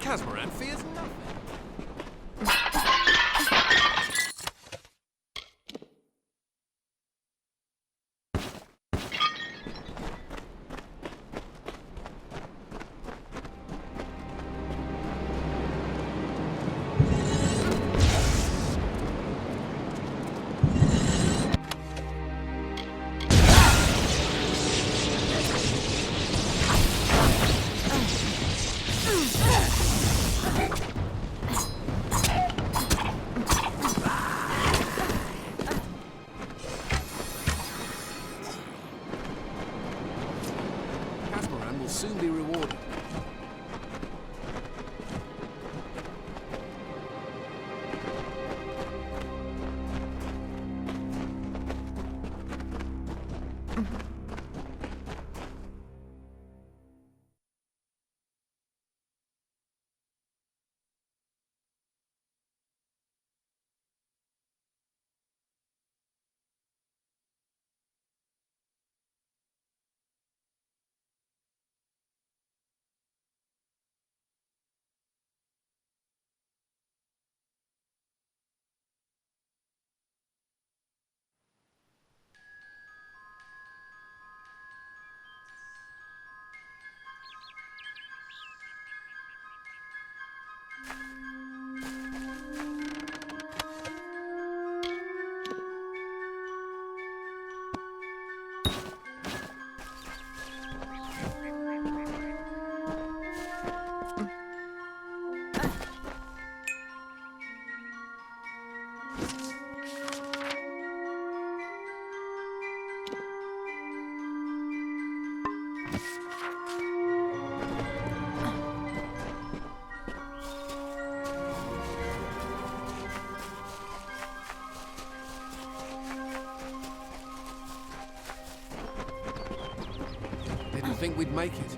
Casmaran fears nothing. Casmaran will soon be rewarded. Didn't think we'd make it.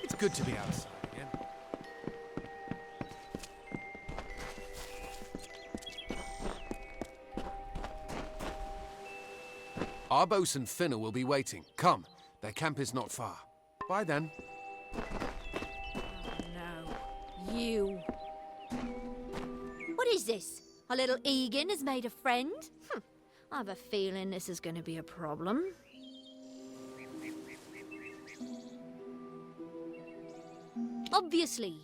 It's good to be outside again. Our bosun Finner will be waiting. Come, their camp is not far. Bye then. You. What is this? Our little Egan has made a friend? I have a feeling this is going to be a problem. Obviously,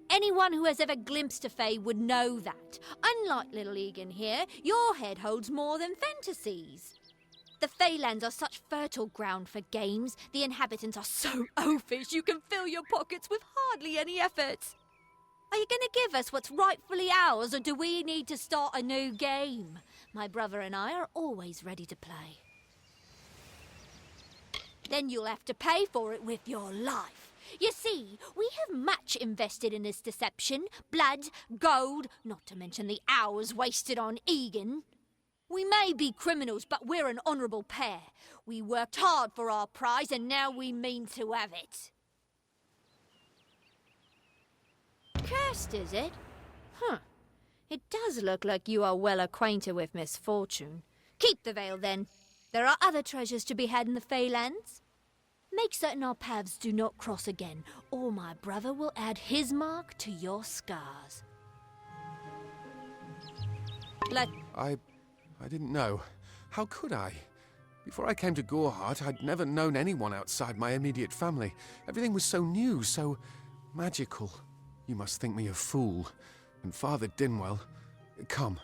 anyone who has ever glimpsed a fae would know that. Unlike little Egan here, your head holds more than fantasies. The Feylands are such fertile ground for games. The inhabitants are so oafish you can fill your pockets with hardly any effort. Are you going to give us what's rightfully ours, or do we need to start a new game? My brother and I are always ready to play. Then you'll have to pay for it with your life. You see, we have much invested in this deception. Blood, gold, not to mention the hours wasted on Egan. We may be criminals, but we're an honourable pair. We worked hard for our prize, and now we mean to have it. Cursed, is it? It does look like you are well acquainted with misfortune. Keep the veil, then. There are other treasures to be had in the Feylands. Make certain our paths do not cross again, or my brother will add his mark to your scars. I didn't know. How could I? Before I came to Gorehart, I'd never known anyone outside my immediate family. Everything was so new, so magical. You must think me a fool. And Father Dinwell... Come,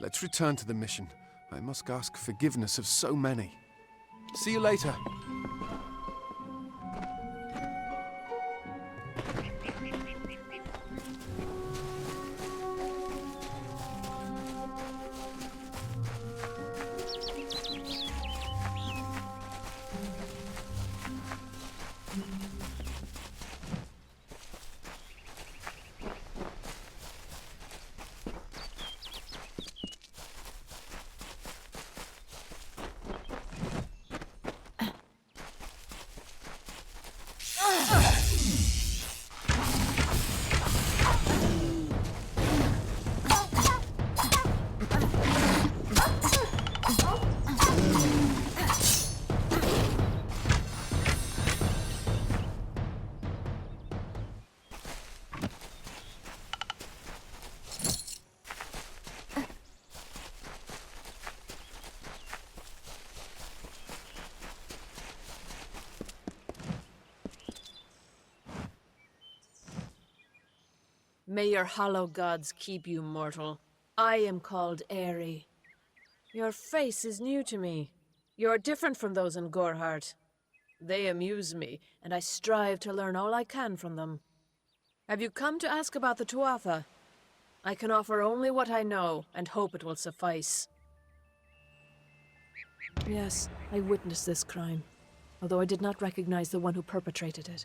let's return to the mission. I must ask forgiveness of so many. See you later. May your hollow gods keep you mortal. I am called Aerie. Your face is new to me. You're different from those in Gorhart. They amuse me, and I strive to learn all I can from them. Have you come to ask about the Tuatha? I can offer only what I know, and hope it will suffice. Yes, I witnessed this crime, although I did not recognize the one who perpetrated it.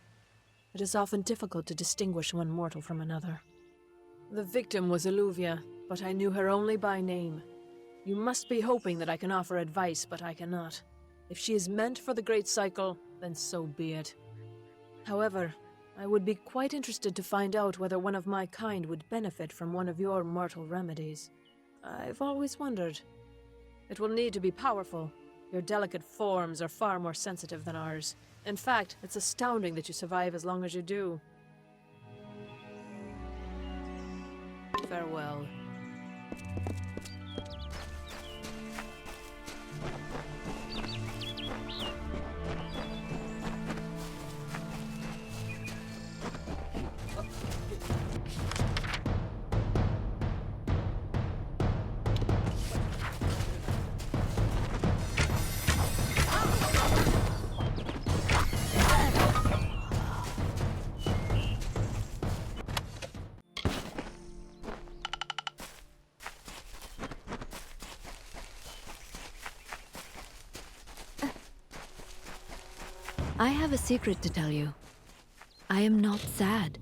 It is often difficult to distinguish one mortal from another. The victim was Illuvia, but I knew her only by name. You must be hoping that I can offer advice, but I cannot. If she is meant for the Great Cycle, then so be it. However, I would be quite interested to find out whether one of my kind would benefit from one of your mortal remedies. I've always wondered. It will need to be powerful. Your delicate forms are far more sensitive than ours. In fact, it's astounding that you survive as long as you do. Farewell. I have a secret to tell you. I am not sad.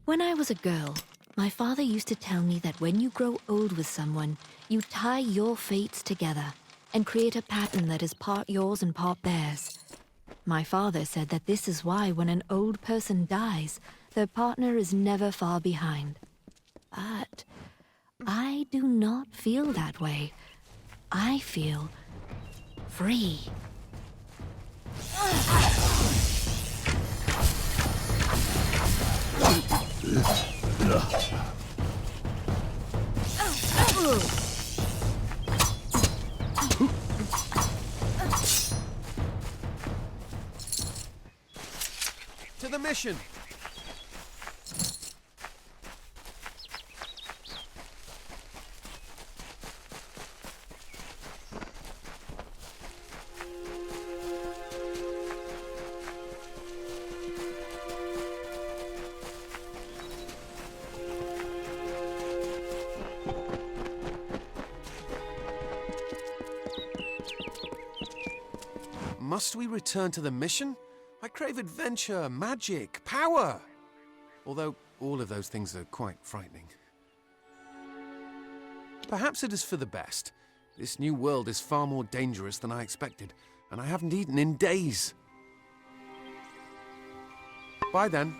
When I was a girl, my father used to tell me that when you grow old with someone, you tie your fates together and create a pattern that is part yours and part theirs. My father said that this is why when an old person dies, their partner is never far behind. But I do not feel that way. I feel free. To the mission! Must we return to the mission? I crave adventure, magic, power! Although all of those things are quite frightening. Perhaps it is for the best. This new world is far more dangerous than I expected, and I haven't eaten in days. Bye then.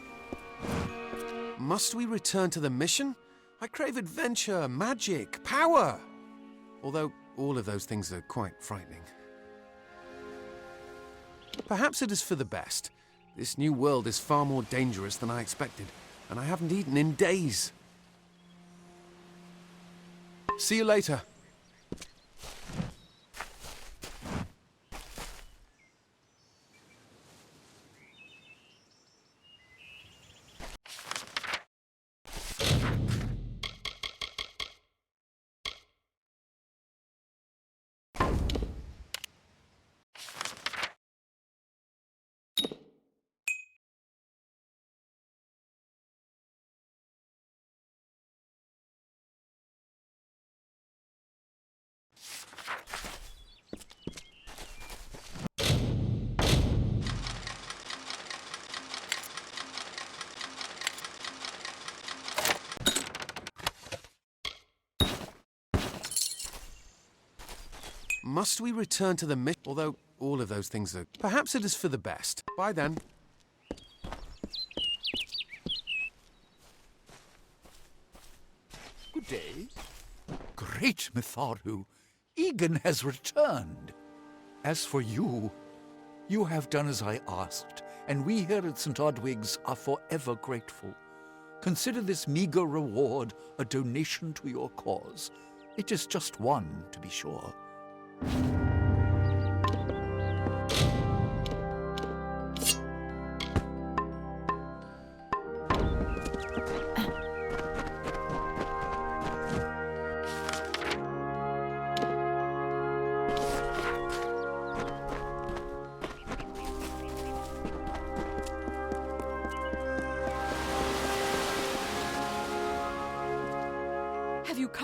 Must we return to the mission? I crave adventure, magic, power! Although all of those things are quite frightening. Perhaps it is for the best. This new world is far more dangerous than I expected, and I haven't eaten in days. See you later. Must we return to the mission? Although all of those things are... Perhaps it is for the best. Bye then. Good day. Great Mitharu, Egan has returned. As for you, you have done as I asked, and we here at St. Odwig's are forever grateful. Consider this meager reward a donation to your cause. It is just one, to be sure.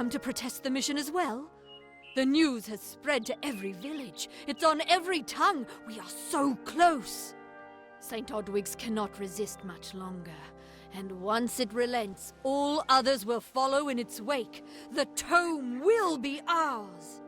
come to protest the mission as well? The news has spread to every village. It's on every tongue. We are so close. St. Odwig's cannot resist much longer. And once it relents, all others will follow in its wake. The tome will be ours.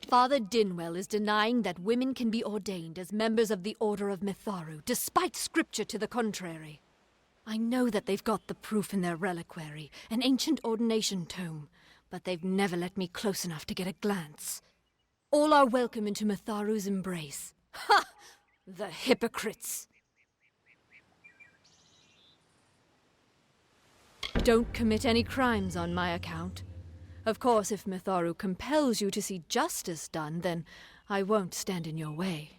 Father Dinwell is denying that women can be ordained as members of the Order of Mitharu, despite scripture to the contrary. I know that they've got the proof in their reliquary, an ancient ordination tome, but they've never let me close enough to get a glance. All are welcome into Mitharu's embrace. Ha! The hypocrites! Don't commit any crimes on my account. Of course, if Mitharu compels you to see justice done, then I won't stand in your way.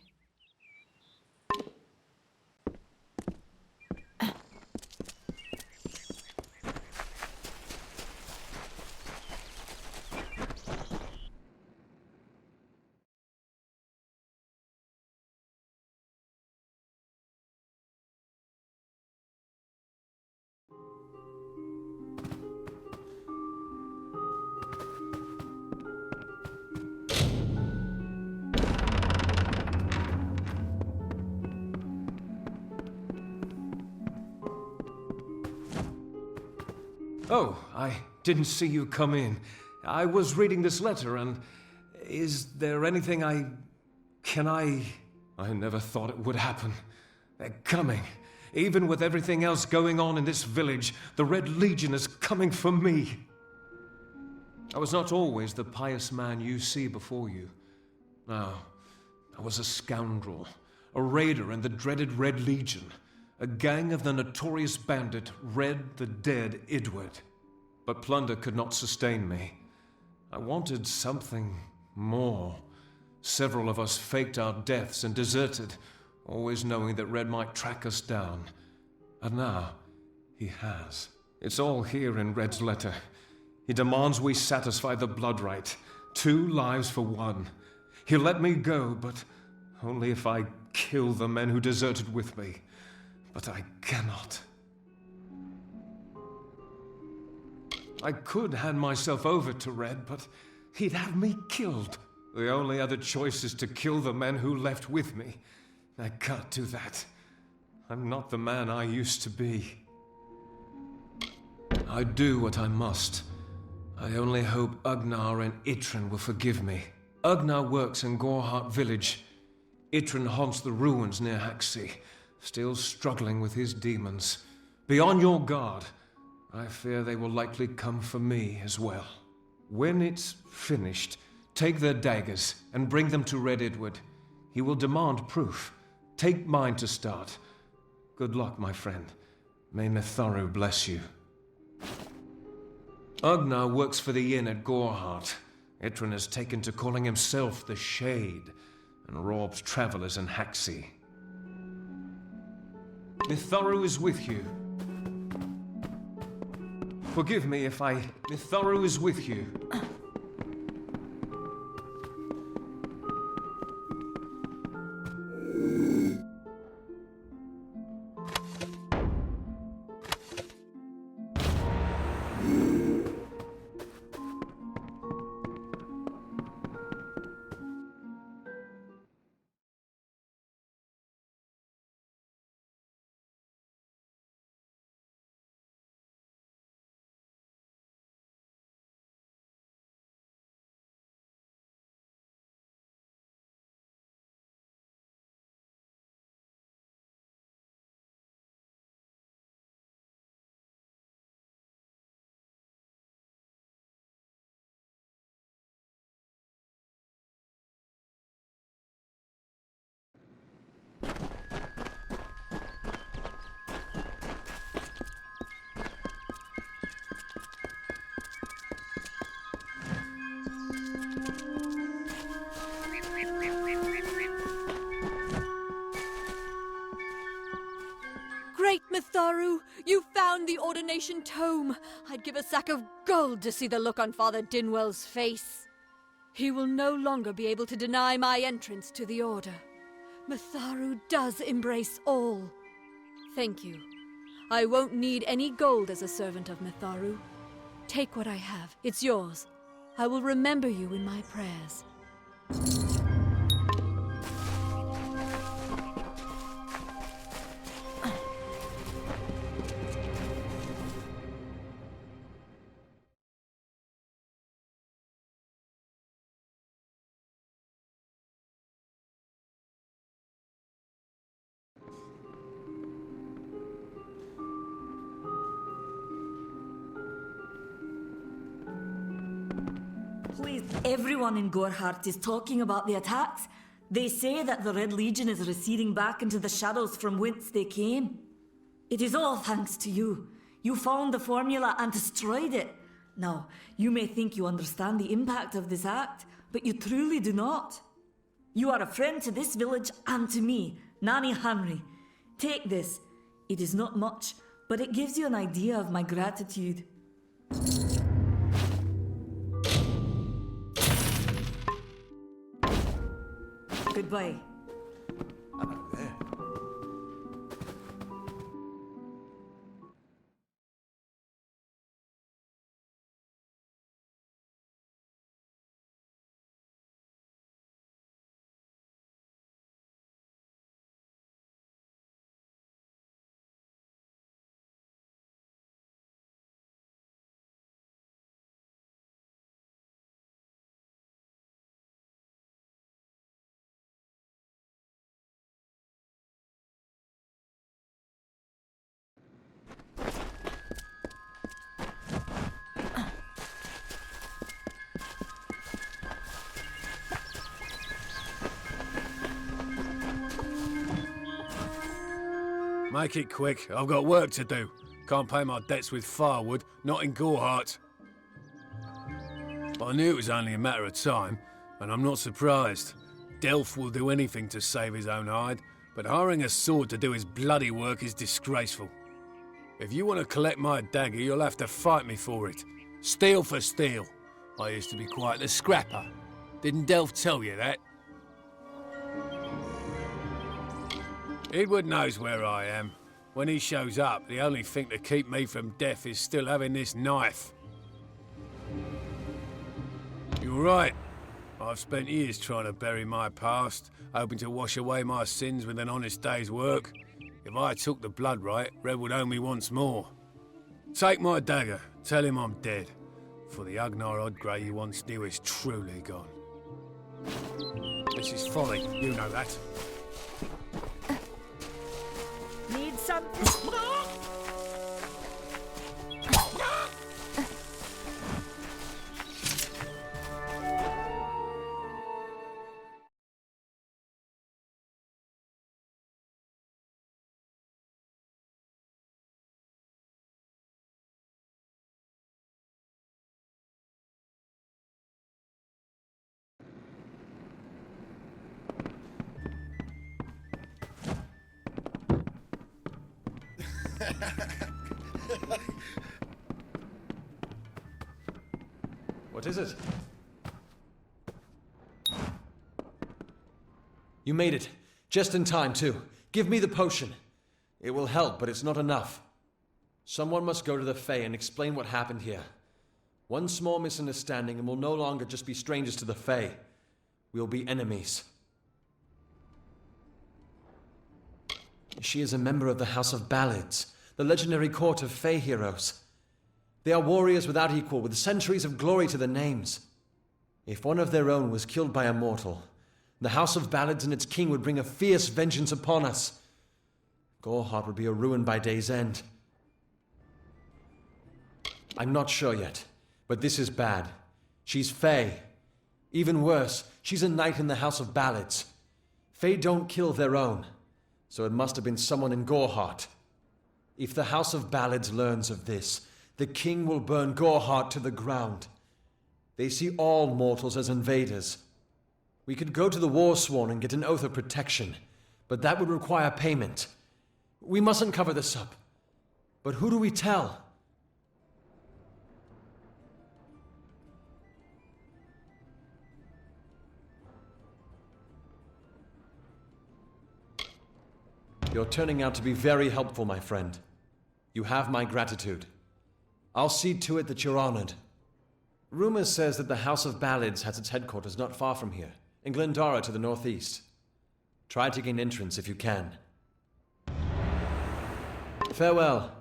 Oh, I didn't see you come in. I was reading this letter, and is there anything I never thought it would happen. They're coming. Even with everything else going on in this village, the Red Legion is coming for me. I was not always the pious man you see before you. No, I was a scoundrel, a raider in the dreaded Red Legion, a gang of the notorious bandit Red the Dead Edward. But plunder could not sustain me. I wanted something more. Several of us faked our deaths and deserted, always knowing that Red might track us down. And now, he has. It's all here in Red's letter. He demands we satisfy the blood rite. 2 lives for 1. He'll let me go, but only if I kill the men who deserted with me. But I cannot. I could hand myself over to Red, but he'd have me killed. The only other choice is to kill the men who left with me. I can't do that. I'm not the man I used to be. I do what I must. I only hope Ugnar and Itrin will forgive me. Ugnar works in Gorhart village. Itrin haunts the ruins near Haxi, still struggling with his demons. Be on your guard. I fear they will likely come for me as well. When it's finished, take their daggers and bring them to Red Edward. He will demand proof. Take mine to start. Good luck, my friend. May Mitharu bless you. Ugnar works for the inn at Gorhart. Itrin has taken to calling himself the Shade and robs travelers in Haxi. Mitharu is with you. Forgive me if Mitharu is with you. Mitharu, you found the ordination tome. I'd give a sack of gold to see the look on Father Dinwell's face. He will no longer be able to deny my entrance to the Order. Mitharu does embrace all. Thank you. I won't need any gold as a servant of Mitharu. Take what I have. It's yours. I will remember you in my prayers. Please, everyone in Gorhart is talking about the attacks. They say that the Red Legion is receding back into the shadows from whence they came. It is all thanks to you. You found the formula and destroyed it. Now, you may think you understand the impact of this act, but you truly do not. You are a friend to this village and to me, Nanny Henry. Take this. It is not much, but it gives you an idea of my gratitude. Goodbye. Make it quick. I've got work to do. Can't pay my debts with firewood, not in Gorhart. I knew it was only a matter of time, and I'm not surprised. Delph will do anything to save his own hide, but hiring a sword to do his bloody work is disgraceful. If you want to collect my dagger, you'll have to fight me for it. Steel for steel. I used to be quite the scrapper. Didn't Delph tell you that? Edward knows where I am. When he shows up, the only thing to keep me from death is still having this knife. You're right. I've spent years trying to bury my past, hoping to wash away my sins with an honest day's work. If I took the blood right, Red would owe me once more. Take my dagger, tell him I'm dead, for the Agnar Odgrey you once knew is truly gone. This is folly, you know that. Need some... What is it? You made it. Just in time, too. Give me the potion. It will help, but it's not enough. Someone must go to the Fae and explain what happened here. One small misunderstanding and we'll no longer just be strangers to the Fae. We'll be enemies. She is a member of the House of Ballads, the legendary court of Fae heroes. They are warriors without equal, with centuries of glory to their names. If one of their own was killed by a mortal, the House of Ballads and its king would bring a fierce vengeance upon us. Gorhart would be a ruin by day's end. I'm not sure yet, but this is bad. She's Fae. Even worse, she's a knight in the House of Ballads. Fae don't kill their own, so it must have been someone in Gorhart. If the House of Ballads learns of this, the king will burn Gorhart to the ground. They see all mortals as invaders. We could go to the Warsworn and get an oath of protection, but that would require payment. We mustn't cover this up. But who do we tell? You're turning out to be very helpful, my friend. You have my gratitude. I'll see to it that you're honored. Rumor says that the House of Ballads has its headquarters not far from here, in Glendara to the northeast. Try to gain entrance if you can. Farewell.